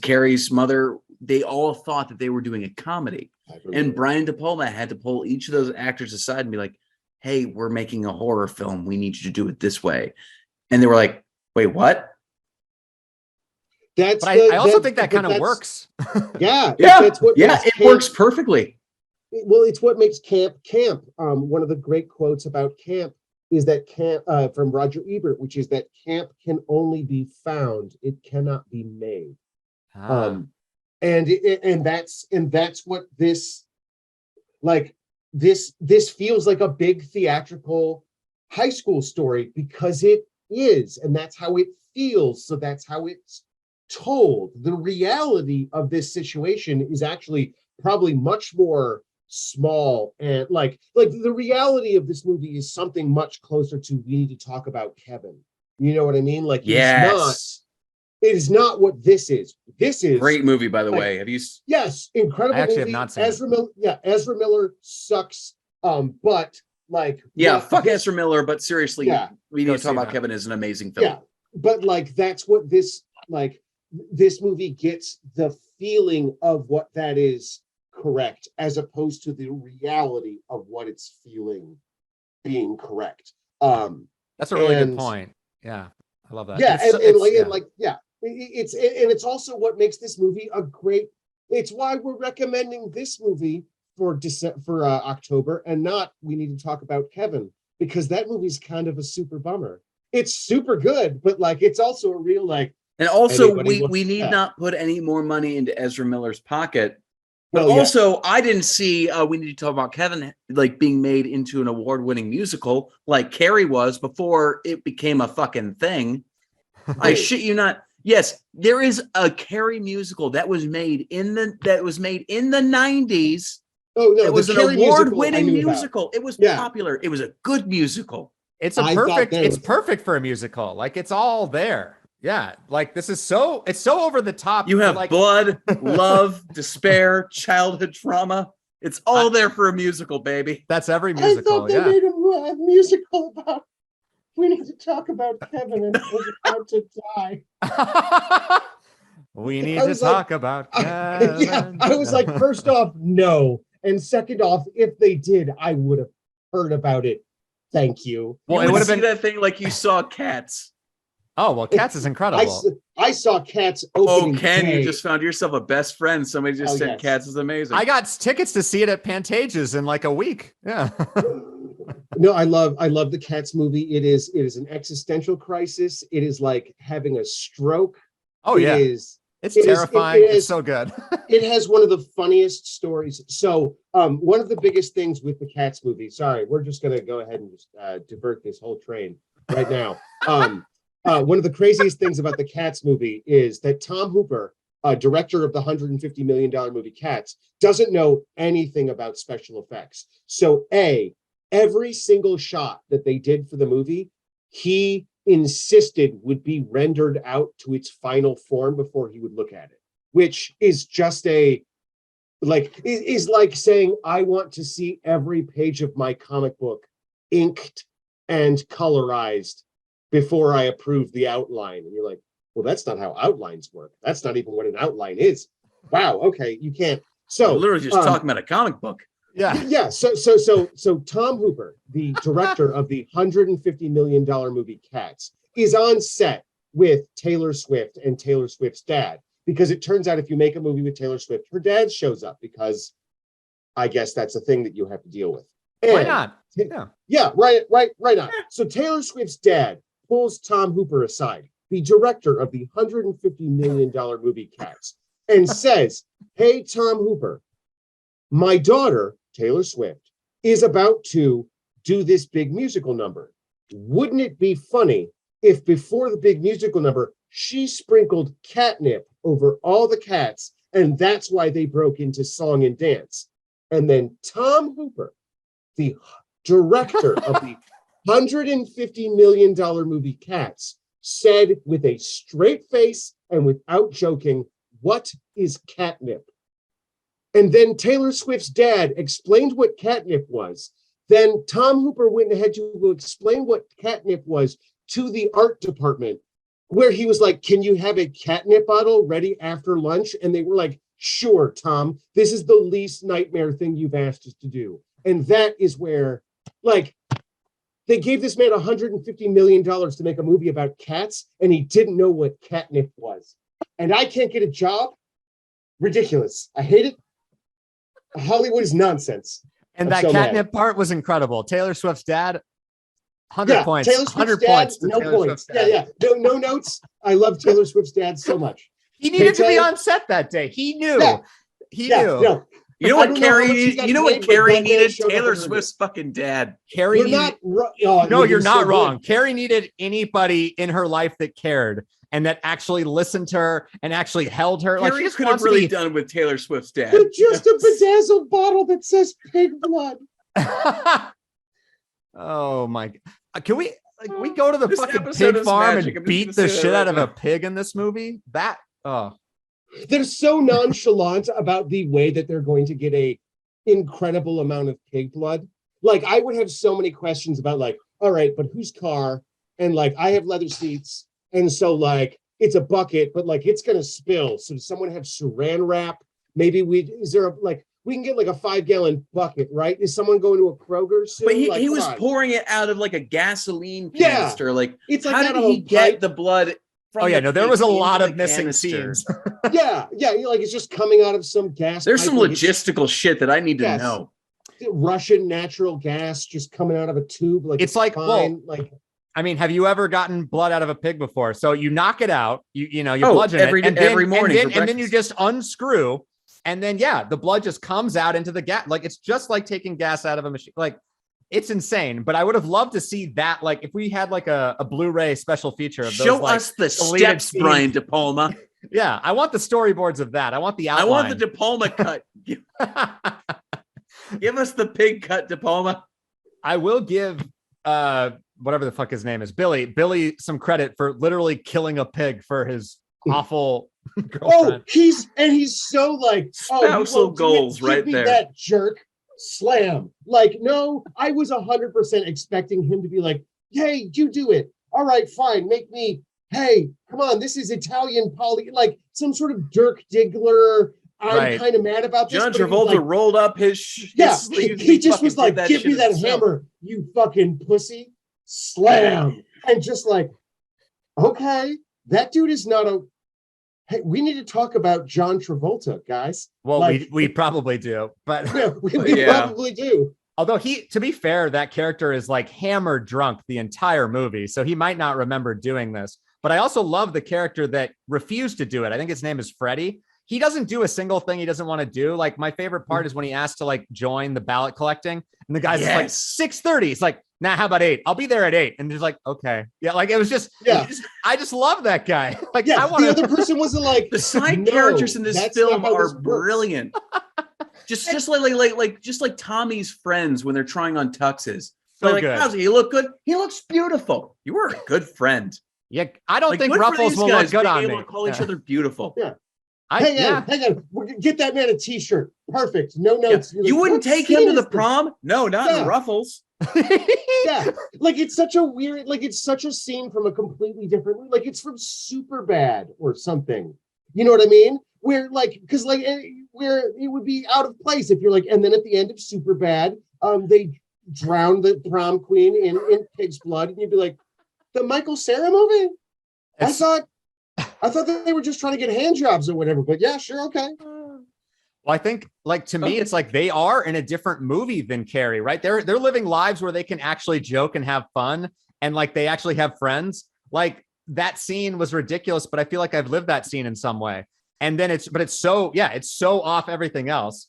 Carrie's mother, they all thought that they were doing a comedy. And Brian De Palma had to pull each of those actors aside and be like, hey, we're making a horror film. We need you to do it this way. And they were like, wait, what? I also think that kind of works. Yeah. It works perfectly. Well, it's what makes camp. One of the great quotes about camp is that camp from Roger Ebert, which is that camp can only be found. It cannot be made. And that's what this, like, this feels like a big theatrical high school story, because it is, and that's how it feels. So that's how it's told. The reality of this situation is actually probably much more small, and like the reality of this movie is something much closer to, we need to talk about Kevin. You know what I mean? Like, it is not what this is. This is great movie, by the way. Have you? Yes, incredible. I actually movie. have not seen Ezra Miller. Yeah, Ezra Miller sucks. But like, fuck Ezra Miller. But seriously, we need to talk about Kevin. Is an amazing film. Yeah, but like, that's what this movie gets the feeling of what that is correct, as opposed to the reality of what it's feeling being correct. That's a really good point. Yeah, I love that. It's also what makes this movie a great. It's why we're recommending this movie for October, and not we need to talk about Kevin, because that movie's kind of a super bummer. It's super good, but like, it's also a real like. And also, we need not put any more money into Ezra Miller's pocket. But also, I didn't see we need to talk about Kevin like being made into an award-winning musical like Carrie was before it became a fucking thing. I shit you not. Yes, there is a Carrie musical that was made in the 90s. Oh no, It was the an Carrie musical I award-winning knew about. musical. It was Yeah. popular. It was a good musical. It's I thought it's perfect for a musical. Like it's all there. Yeah. Like it's so over the top. You have like blood, love, despair, childhood trauma. It's all there for a musical, baby. that's every I musical. thought they Yeah. made a musical about. We need to talk about Kevin and was about to die. We need I to was like- talk about Yeah, Kevin. I was like, first off, no, and second off, if they did, I would have heard about it. Thank you. Well, You it would would have see been. that thing like you saw Cats. Oh well, Cats is I, incredible. s- I saw Katt's Oh, opening Ken, day. you just found yourself a best friend. Somebody just Oh, said yes. Cats is amazing. I got tickets to see it at Pantages in like a week. Yeah. No, I love the Cats movie. It is an existential crisis. It is like having a stroke. Oh It yeah. is. It's it is- terrifying. it is- It's so good. It has one of the funniest stories. So, one of the biggest things with the Cats movie. Sorry, we're just gonna go ahead and just divert this whole train right now. One of the craziest things about the Cats movie is that Tom Hooper, director of the $150 million movie Cats, doesn't know anything about special effects. So, every single shot that they did for the movie, he insisted would be rendered out to its final form before he would look at it, which is just is like saying, I want to see every page of my comic book inked and colorized before I approve the outline. And you're like, well, that's not how outlines work. That's not even what an outline is. Wow. Okay. You can't. So We're literally just talking about a comic book. Yeah. yeah. So Tom Hooper, the director of the $150 million movie Cats, is on set with Taylor Swift and Taylor Swift's dad, because it turns out if you make a movie with Taylor Swift, her dad shows up, because I guess that's a thing that you have to deal with. Why And- not? Yeah. Yeah, right on. So Taylor Swift's dad pulls Tom Hooper aside, the director of the $150 million movie Cats, and says, hey, Tom Hooper, my daughter, Taylor Swift, is about to do this big musical number. Wouldn't it be funny if before the big musical number, she sprinkled catnip over all the cats, and that's why they broke into song and dance? And then Tom Hooper, the director of the $150 million movie Cats, said with a straight face and without joking, what is catnip? And then Taylor Swift's dad explained what catnip was. Then Tom Hooper went ahead to explain what catnip was to the art department, where he was like, can you have a catnip bottle ready after lunch? And they were like, sure, Tom, this is the least nightmare thing you've asked us to do. And that is where, like, they gave this man $150 million to make a movie about cats, and he didn't know what catnip was. And I can't get a job? Ridiculous. I hate it. Hollywood is nonsense. And I'm that so mad. catnip part was incredible. Taylor Swift's dad, 100 points. Taylor Swift's 100 dad, points. To no Taylor points. Swift's dad. No notes. I love Taylor Swift's dad so much. He needed to be Taylor- on set that day. He knew. Yeah. He Yeah, knew. no, You know I what don't know how much he Carrie? got You know what paid, but Carrie that man needed? showed up Taylor and earned it. Swift's fucking dad. Carrie You're needed, not. no, you're not wrong. Carrie needed anybody in her life that cared and that actually listened to her and actually held her. Like she Carrie just could have wants to really be. done with Taylor Swift's dad. But just a bedazzled bottle that says pig blood. Oh my! Can we go to the This fucking episode pig is farm magic. I'm and just beat gonna the say that shit right out of now. a pig in this movie? They're so nonchalant about the way that they're going to get a incredible amount of pig blood. Like, I would have so many questions about, like, all right, but whose car? And like, I have leather seats, and so like it's a bucket, but like it's gonna spill. So does someone have saran wrap? Maybe we can get like a 5-gallon bucket, right? Is someone going to a Kroger soon? But he Like, come was on. pouring it out of like a gasoline Yeah. canister. Like, It's like how out did of a he get pipe. the blood? From Oh yeah, the no, there pig was a into lot the of missing canister? scenes. Yeah, like it's just coming out of some gas. There's pipe, some like it's logistical shit that I need to Yes. know. Russian natural gas just coming out of a tube. Like It's like, fine. Like, I mean, have you ever gotten blood out of a pig before? So you knock it out, you bludgeon every- it, and every then, morning and for then you breakfast. just unscrew, and then the blood just comes out into the gas. Like it's just like taking gas out of a machine. Like it's insane. But I would have loved to see that. Like if we had like a Blu-ray special feature of those, Show like, us the deleted steps, scenes. Brian De Palma. Yeah, I want the storyboards of that. I want the outline. I want the De Palma cut. Give us the pig cut, De Palma. I will give whatever the fuck his name is, Billy some credit for literally killing a pig for his awful girlfriend. He's so like, Spousal goals right me there. That jerk slam. Like, no, I was 100% expecting him to be like, hey, you do it. All right, fine. Make me, hey, come on. This is Italian like some sort of Dirk Diggler. I'm kind of mad about this. John Travolta rolled up his sleeves. He just was like, give me that hammer, you fucking pussy. Slam. And just like, okay, that dude is not a. Hey, we need to talk about John Travolta, guys. Well, like, we probably do, but yeah, we probably do. Although to be fair, that character is like hammered drunk the entire movie, so he might not remember doing this. But I also love the character that refused to do it. I think his name is Freddie. He doesn't do a single thing he doesn't want to do. Like my favorite part is when he asked to like join the ballot collecting, and the guy's like 6:30. He's like, nah, how about 8? I'll be there at 8. And he's like, okay. Yeah, like it was just, I just love that guy. Like, the other person wasn't like, the side characters in this film are brilliant. just like Tommy's friends when they're trying on tuxes. So like, good. How's he look good? He looks beautiful. You were a good friend. Yeah, I don't think Ruffles will look good on me. To call each other beautiful. Yeah. Hang on. We're gonna get that man a t-shirt. Perfect. No notes. Yeah. You like, wouldn't take him to the prom? No, not in the Ruffles. Yeah, like it's such a weird, like it's such a scene from a completely different, like it's from Superbad or something. You know what I mean? Where like, because like where it would be out of place if you're like, and then at the end of Superbad, they drown the prom queen in pig's blood, and you'd be like, the Michael Cera movie? I thought that they were just trying to get hand jobs or whatever, but yeah, sure, okay. Well, I think like to me, it's like they are in a different movie than Carrie, right? They're living lives where they can actually joke and have fun, and like they actually have friends. Like that scene was ridiculous, but I feel like I've lived that scene in some way. And then it's so off everything else.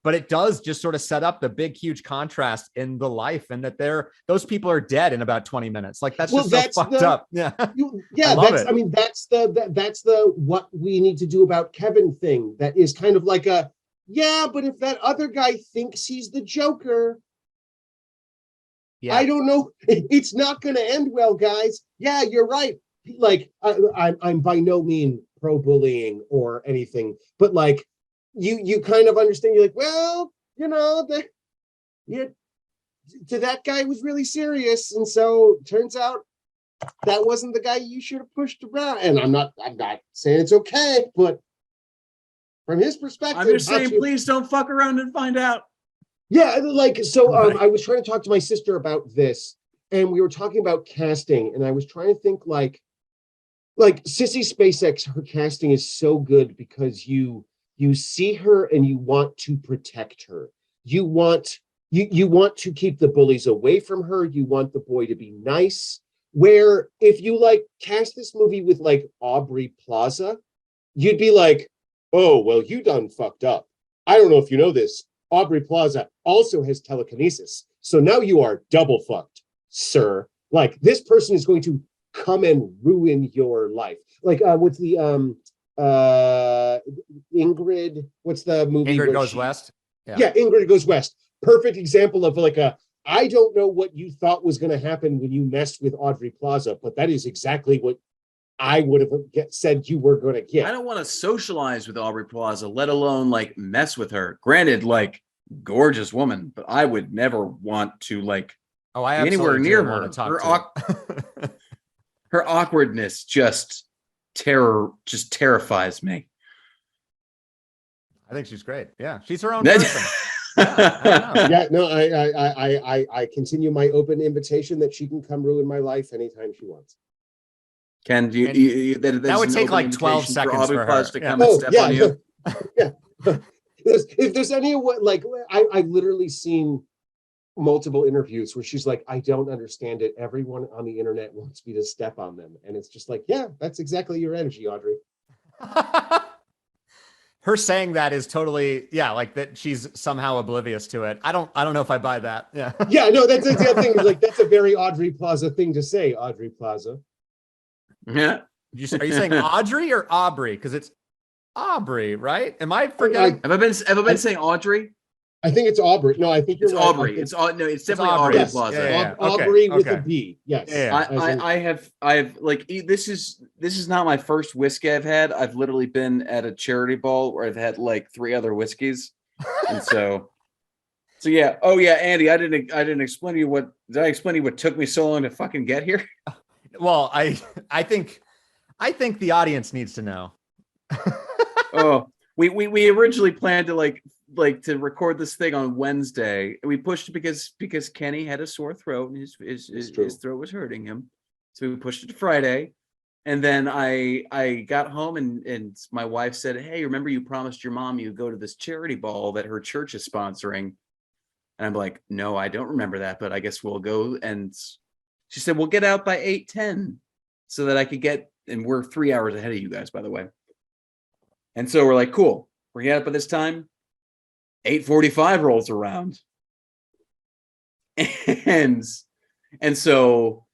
But it does just sort of set up the big, huge contrast in the life, and that those people are dead in about 20 minutes. Like that's so fucked up. Yeah. That's the what we need to do about Kevin thing. That is kind of like but if that other guy thinks he's the Joker, I don't know. It's not going to end well, guys. Yeah, you're right. Like I'm by no means pro bullying or anything, but like, you kind of understand. You're like, well, you know, that guy was really serious, and so turns out that wasn't the guy you should have pushed around. And I'm not saying it's okay, but from his perspective, I'm just saying, please don't fuck around and find out. Yeah, like so. I was trying to talk to my sister about this, and we were talking about casting, and I was trying to think like Sissy Spacek. Her casting is so good because you see her and you want to protect her. You want to keep the bullies away from her. You want the boy to be nice. Where if you like cast this movie with like Aubrey Plaza, you'd be like, oh, well, you done fucked up. I don't know if you know this. Aubrey Plaza also has telekinesis. So now you are double fucked, sir. Like this person is going to come and ruin your life. Like what's the Ingrid, what's the movie? Ingrid Goes West. Yeah, Ingrid Goes West. Perfect example of like I don't know what you thought was going to happen when you messed with Aubrey Plaza, but that is exactly what I would have said you were going to get. I don't want to socialize with Aubrey Plaza, let alone like mess with her. Granted, like gorgeous woman, but I would never want to like be anywhere near her. Her awkwardness just terrifies me. I think she's great. Yeah, she's her own person. I continue my open invitation that she can come ruin my life anytime she wants. Can that would take like 12 seconds for her to come and step on you? Yeah. If there's any like I've literally seen multiple interviews where she's like, I don't understand it. Everyone on the internet wants me to step on them. And it's just like, yeah, that's exactly your energy, Audrey. her saying that is totally, yeah, like that she's somehow oblivious to it. I don't know if I buy that. Yeah. Yeah, no, that's the other thing. Is like that's a very Audrey Plaza thing to say, Audrey Plaza. Yeah. Are you saying Audrey or Aubrey? Because it's Aubrey, right? Am I forgetting? Have I been saying Audrey? I think it's Aubrey. No, I think you're It's right. Aubrey. It's definitely Aubrey. Aubrey Yes. Plaza. Yeah. Aubrey with okay. a B. Yes. Yeah. I have like this is not my first whiskey I've had. I've literally been at a charity ball where I've had like 3 other whiskeys, and so yeah. Oh yeah, Andy, I didn't explain to you what did I explain to you what took me so long to fucking get here? Well, I think the audience needs to know. Oh, we originally planned to like to record this thing on Wednesday, and we pushed it because Kenny had a sore throat and his throat was hurting him, so we pushed it to Friday. And then I got home and my wife said, "Hey, remember you promised your mom you'd go to this charity ball that her church is sponsoring?" And I'm like, "No, I don't remember that, but I guess we'll go." And she said, "We'll get out by 8:10 so that I could get," and we're 3 hours ahead of you guys, by the way. And so we're like, "Cool, we're getting up at this time." 8:45 rolls around. And so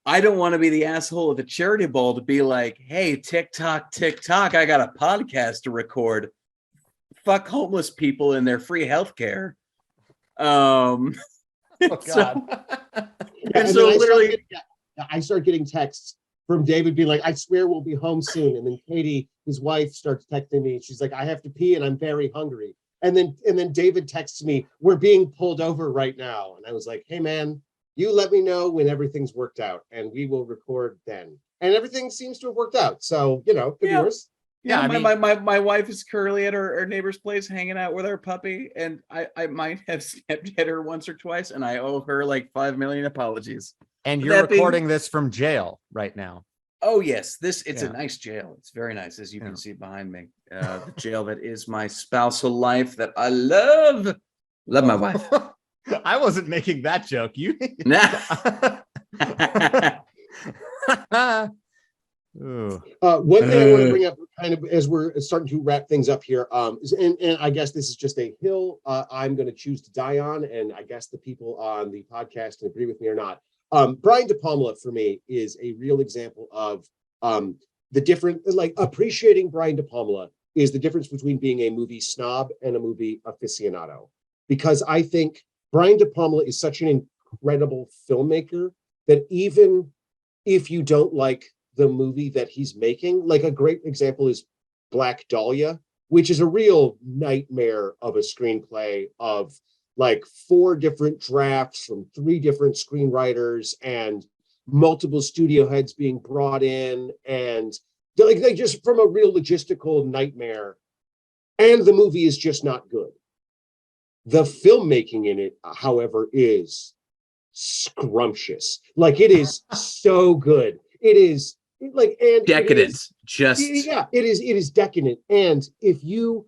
I don't want to be the asshole at the charity ball to be like, "Hey, TikTok, I got a podcast to record. Fuck homeless people and their free healthcare." Oh God. So literally, I start getting texts from David being like, "I swear we'll be home soon." And then Katie, his wife, starts texting me. She's like, "I have to pee and I'm very hungry." And then David texts me, "We're being pulled over right now." And I was like, "Hey man, you let me know when everything's worked out and we will record then." And everything seems to have worked out. So, could be worse. Yeah, I mean, my wife is currently at her neighbor's place hanging out with her puppy, and I might have snapped at her once or twice, and I owe her like 5 million apologies. and But you're that being- recording this from jail right now. Oh yes, it's Yeah. a nice jail. It's very nice, as you Yeah. can see behind me. The jail that is my spousal life that I love. Love my wife. I wasn't making that joke. You. Nah. Ooh. One thing I want to bring up, kind of as we're starting to wrap things up here, and I guess this is just a hill I'm going to choose to die on, and I guess the people on the podcast can agree with me or not. Brian De Palma for me is a real example of the different, like appreciating Brian De Palma is the difference between being a movie snob and a movie aficionado, because I think Brian De Palma is such an incredible filmmaker that even if you don't like the movie that he's making, like a great example is Black Dahlia, which is a real nightmare of a screenplay of like 4 different drafts from 3 different screenwriters and multiple studio heads being brought in, and like just from a real logistical nightmare. And the movie is just not good. The filmmaking in it, however, is scrumptious. Like it is so good. It is like, and Decadent. it is decadent. And if you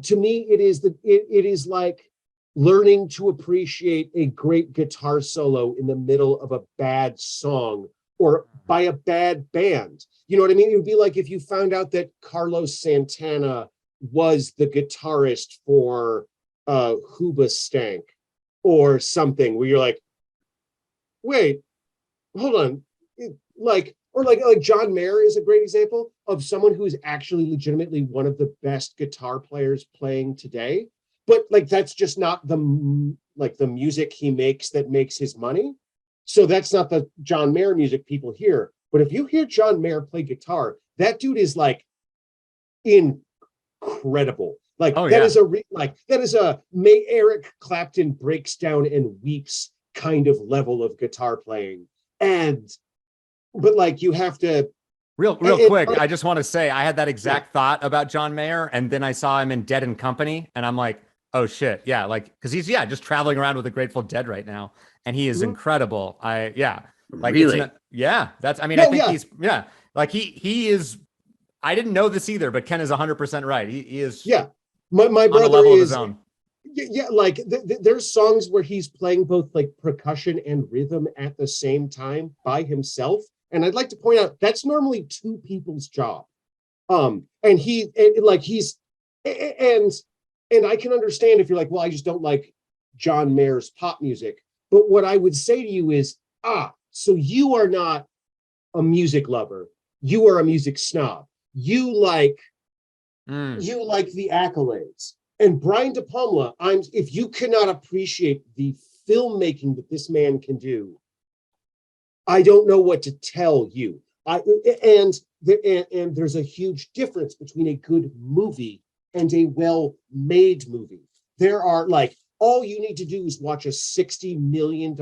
to me it is like learning to appreciate a great guitar solo in the middle of a bad song or by a bad band. You know what I mean? It would be like if you found out that Carlos Santana was the guitarist for Hoobastank or something, where you're like, wait, hold on. Like John Mayer is a great example of someone who is actually legitimately one of the best guitar players playing today. But like that's just not the music he makes that makes his money. So that's not the John Mayer music people hear. But if you hear John Mayer play guitar, that dude is like incredible. Like that is a May Eric Clapton breaks down and weeps kind of level of guitar playing. But like you have to Real quick, I just want to say I had that exact thought about John Mayer, and then I saw him in Dead and Company, and I'm like, oh shit, yeah, like because he's just traveling around with the Grateful Dead right now, and he is incredible. Like Really? That's I think he's like he is. I didn't know this either, but Ken is 100% right. He is my brother on a level is of his own. Like there's songs where he's playing both like percussion and rhythm at the same time by himself. And I'd like to point out that's normally 2 people's job. And he's And I can understand if you're like, well, I just don't like John Mayer's pop music. But what I would say to you is, so you are not a music lover. You are a music snob. You like the accolades. And Brian De Palma, if you cannot appreciate the filmmaking that this man can do, I don't know what to tell you. And there's a huge difference between a good movie and a well-made movie. There are all you need to do is watch a $60 million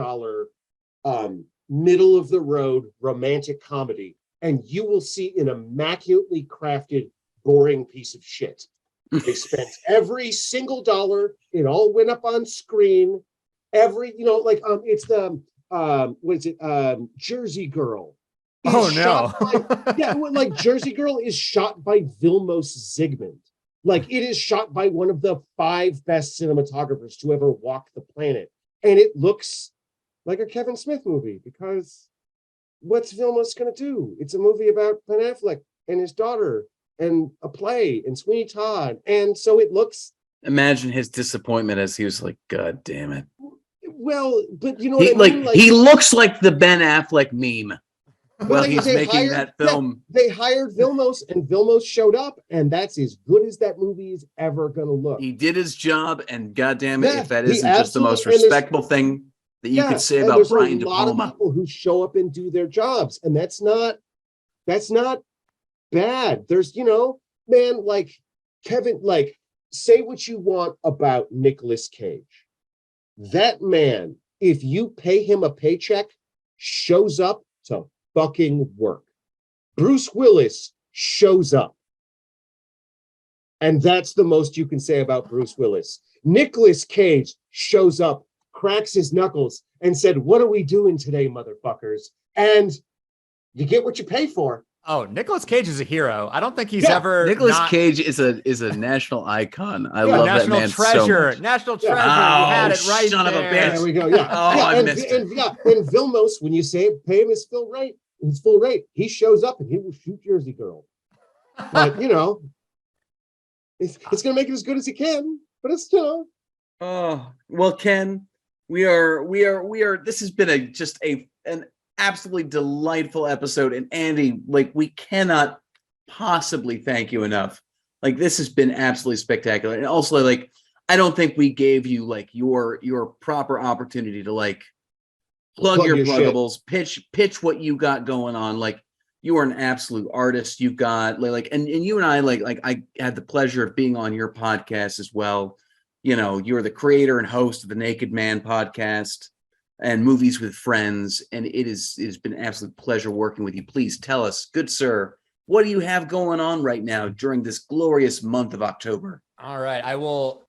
middle of the road romantic comedy, and you will see an immaculately crafted, boring piece of shit. They spent every single dollar. It all went up on screen. It's the what is it? Jersey Girl. Oh no! Jersey Girl is shot by Vilmos Zsigmond. It is shot by one of the 5 best cinematographers to ever walk the planet, and it looks like a Kevin Smith movie because what's Vilmos going to do? It's a movie about Ben Affleck and his daughter and a play and Sweeney Todd, and so it looks. Imagine his disappointment as he was like, "God damn it." Well, but you know what I mean? He looks like the Ben Affleck meme. Well, he's making that film. They hired Vilmos, and Vilmos showed up, and that's as good as that movie is ever going to look. He did his job, and goddamn it, if that isn't just the most respectable thing that you could say about Brian De Palma. There's a lot of people who show up and do their jobs, and that's not bad. There's, man, Kevin, say what you want about Nicolas Cage. That man, if you pay him a paycheck, shows up to fucking work. Bruce Willis shows up. And that's the most you can say about Bruce Willis. Nicolas Cage shows up, cracks his knuckles, and said, "What are we doing today, motherfuckers?" And you get what you pay for. Oh, Nicolas Cage is a hero. I don't think he's ever. Nicolas Cage is a national icon. I love that man so much. National treasure. You had it right son there. Of a bitch. There we go. Yeah. I missed it. And Vilmos, when you say pay him his full rate, he shows up and he will shoot Jersey Girl. But it's gonna make it as good as he can. But it's still. Oh well, Ken, we are. This has been an absolutely delightful episode, and Andy, we cannot possibly thank you enough. This has been absolutely spectacular, and also I don't think we gave you your proper opportunity to plug your pluggables, pitch what you got going on. You are an absolute artist. You've got and you and I had the pleasure of being on your podcast as well. You're the creator and host of the Naked Man podcast and Movies with Friends, and it has been an absolute pleasure working with you. Please tell us, good sir, what do you have going on right now during this glorious month of October? All right, I will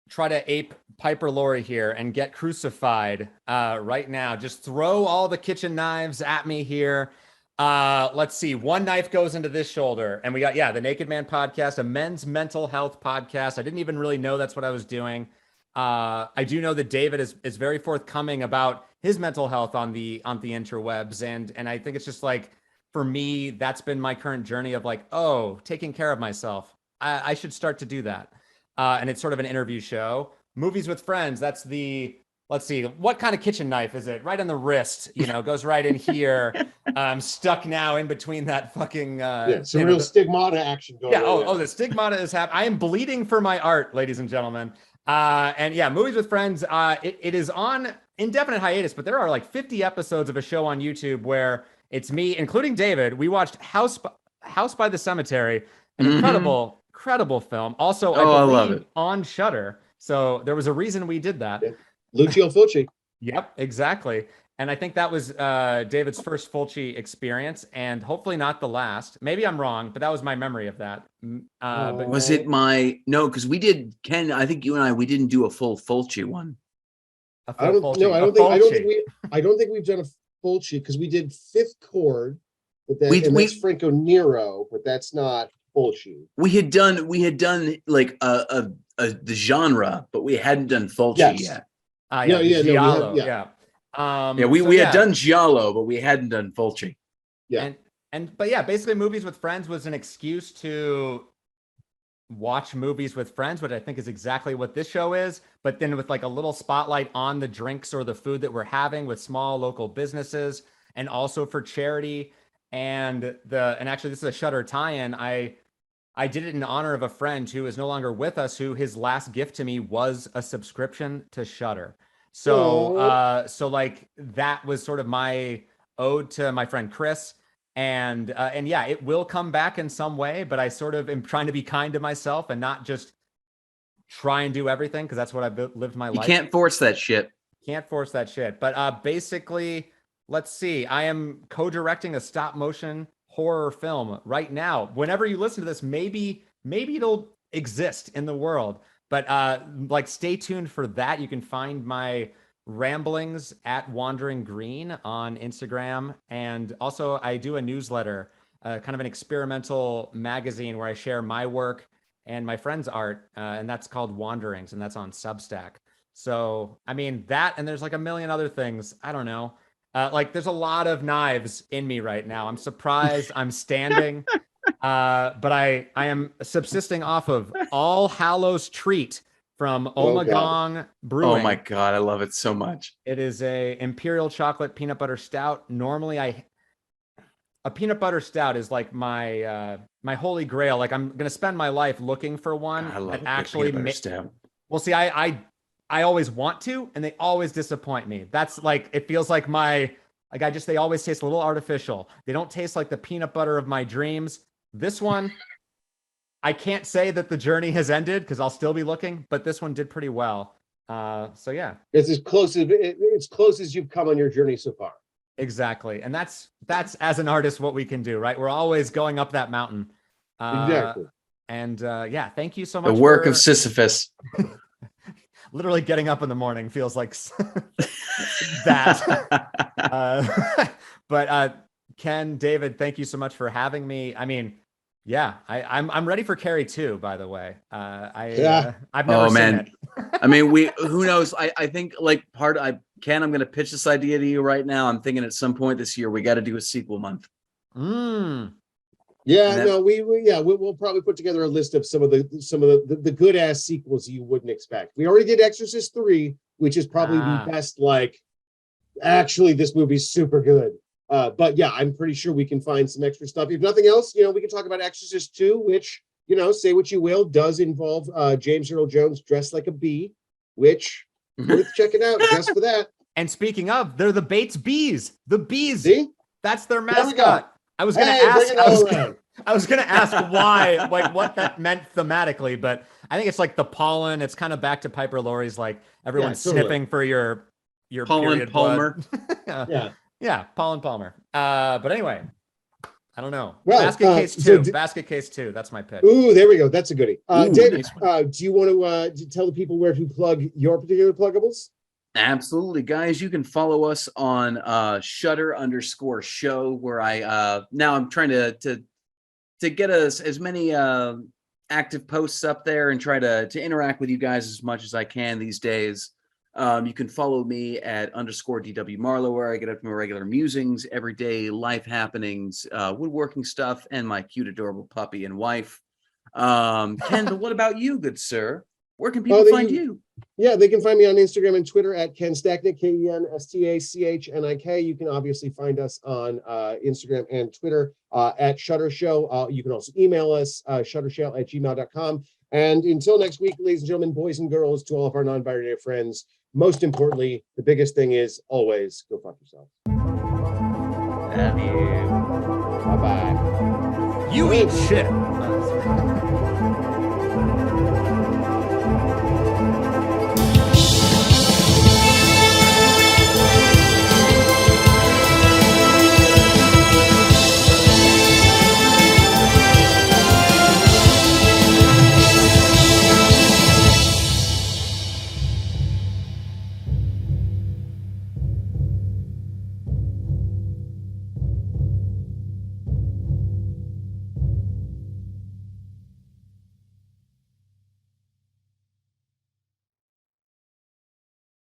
try to ape Piper Laurie here and get crucified right now. Just throw all the kitchen knives at me here. Let's see. One knife goes into this shoulder, and we got the Naked Man podcast, a men's mental health podcast. I didn't even really know that's what I was doing. I do know that David is very forthcoming about his mental health on the interwebs. And I think it's just for me, that's been my current journey of taking care of myself. I should start to do that. And it's sort of an interview show. Movies with Friends. That's let's see, what kind of kitchen knife is it? Right on the wrist, goes right in here. I'm stuck now in between that fucking some real stigmata action going on. The stigmata is happening. I am bleeding for my art, ladies and gentlemen. Movies with Friends, it is on indefinite hiatus, but there are 50 episodes of a show on YouTube where it's me, including David. We watched House by the Cemetery, an incredible film. Also, I love it, on Shudder. So there was a reason we did that. Yeah. Lucio Fulci. Yep, exactly. And I think that was David's first Fulci experience, and hopefully not the last. Maybe I'm wrong, but that was my memory of that. But was it no? Because we did, Ken. I think you and we didn't do a full Fulci one. I don't think we've done a Fulci because we did Fifth Chord, but that's Franco Nero, but that's not Fulci. We had done the genre, but we hadn't done Fulci yet. We had done Giallo, but we hadn't done Fulci. Yeah. But basically Movies with Friends was an excuse to watch movies with friends, which I think is exactly what this show is, but then with like a little spotlight on the drinks or the food that we're having with small local businesses, and also for charity. And actually this is a Shudder tie-in. I did it in honor of a friend who is no longer with us, who his last gift to me was a subscription to Shudder. So so like that was sort of my ode to my friend Chris. And yeah, it will come back in some way, but I sort of am trying to be kind to myself and not just try and do everything, because that's what I've lived my life. You can't force that shit. Can't force that shit. But basically, let's see. I am co-directing a stop motion horror film right now. Whenever you listen to this, maybe it'll exist in the world. But like, stay tuned for that. You can find my ramblings at Wandering Green on Instagram, and also I do a newsletter, kind of an experimental magazine where I share my work and my friend's art, and that's called Wanderings, and that's on Substack. So I mean that, and there's like a million other things. I don't know, like there's a lot of knives in me right now. I'm surprised I'm standing, but I am subsisting off of All Hallows Treat from Omagong Brewing. Oh my God, I love it so much. It is a imperial chocolate peanut butter stout. Normally a peanut butter stout is like my my holy grail. Like, I'm going to spend my life looking for one that actually stout. Well, see, I always want to, and they always disappoint me. That's like, it feels like they always taste a little artificial. They don't taste like the peanut butter of my dreams. This one, I can't say that the journey has ended because I'll still be looking, but this one did pretty well. So yeah, it's as close as you've come on your journey so far. Exactly, and that's as an artist what we can do, right? We're always going up that mountain. Exactly. And yeah, thank you so much. The work of Sisyphus. Literally getting up in the morning feels like that. But Ken, David, thank you so much for having me. I mean, yeah, I'm ready for Carrie too, by the way. I've never seen it. I mean, who knows? I think like Ken, I'm going to pitch this idea to you right now. I'm thinking at some point this year, we got to do a sequel month. Yeah, no, we'll probably put together a list of some of the good ass sequels you wouldn't expect. We already did Exorcist 3, which is probably the best, like, actually this movie's super good. But yeah, I'm pretty sure we can find some extra stuff. If nothing else, we can talk about Exorcist 2, which, say what you will, does involve James Earl Jones dressed like a bee, which worth checking out just for that. And speaking of, they're the Bates Bees. The bees. See? That's their mascot. I was going to ask why, like what that meant thematically, but I think it's like the pollen. It's kind of back to Piper Laurie's, like everyone's sniffing for your Pollen Palmer. Yeah, Pollen Palmer. But anyway, I don't know. Well, Basket Case 2. That's my pick. Ooh, there we go. That's a goodie. David, do you want to tell the people where to plug your particular pluggables? Absolutely, guys. You can follow us on Shudder_show, where I now I'm trying to get us as many active posts up there and try to interact with you guys as much as I can these days. You can follow me at _DW Marlowe, where I get up to my regular musings, everyday life happenings, woodworking stuff, and my cute, adorable puppy and wife. Ken, but what about you, good sir? Where can people find you? Yeah, they can find me on Instagram and Twitter at Ken Stachnik, KenStachnik. You can obviously find us on Instagram and Twitter at Shudder Show. You can also email us, shuttershow@gmail.com. And until next week, ladies and gentlemen, boys and girls, to all of our non-binary friends, most importantly, the biggest thing is always go fuck yourself. Love you. Bye-bye. You eat shit.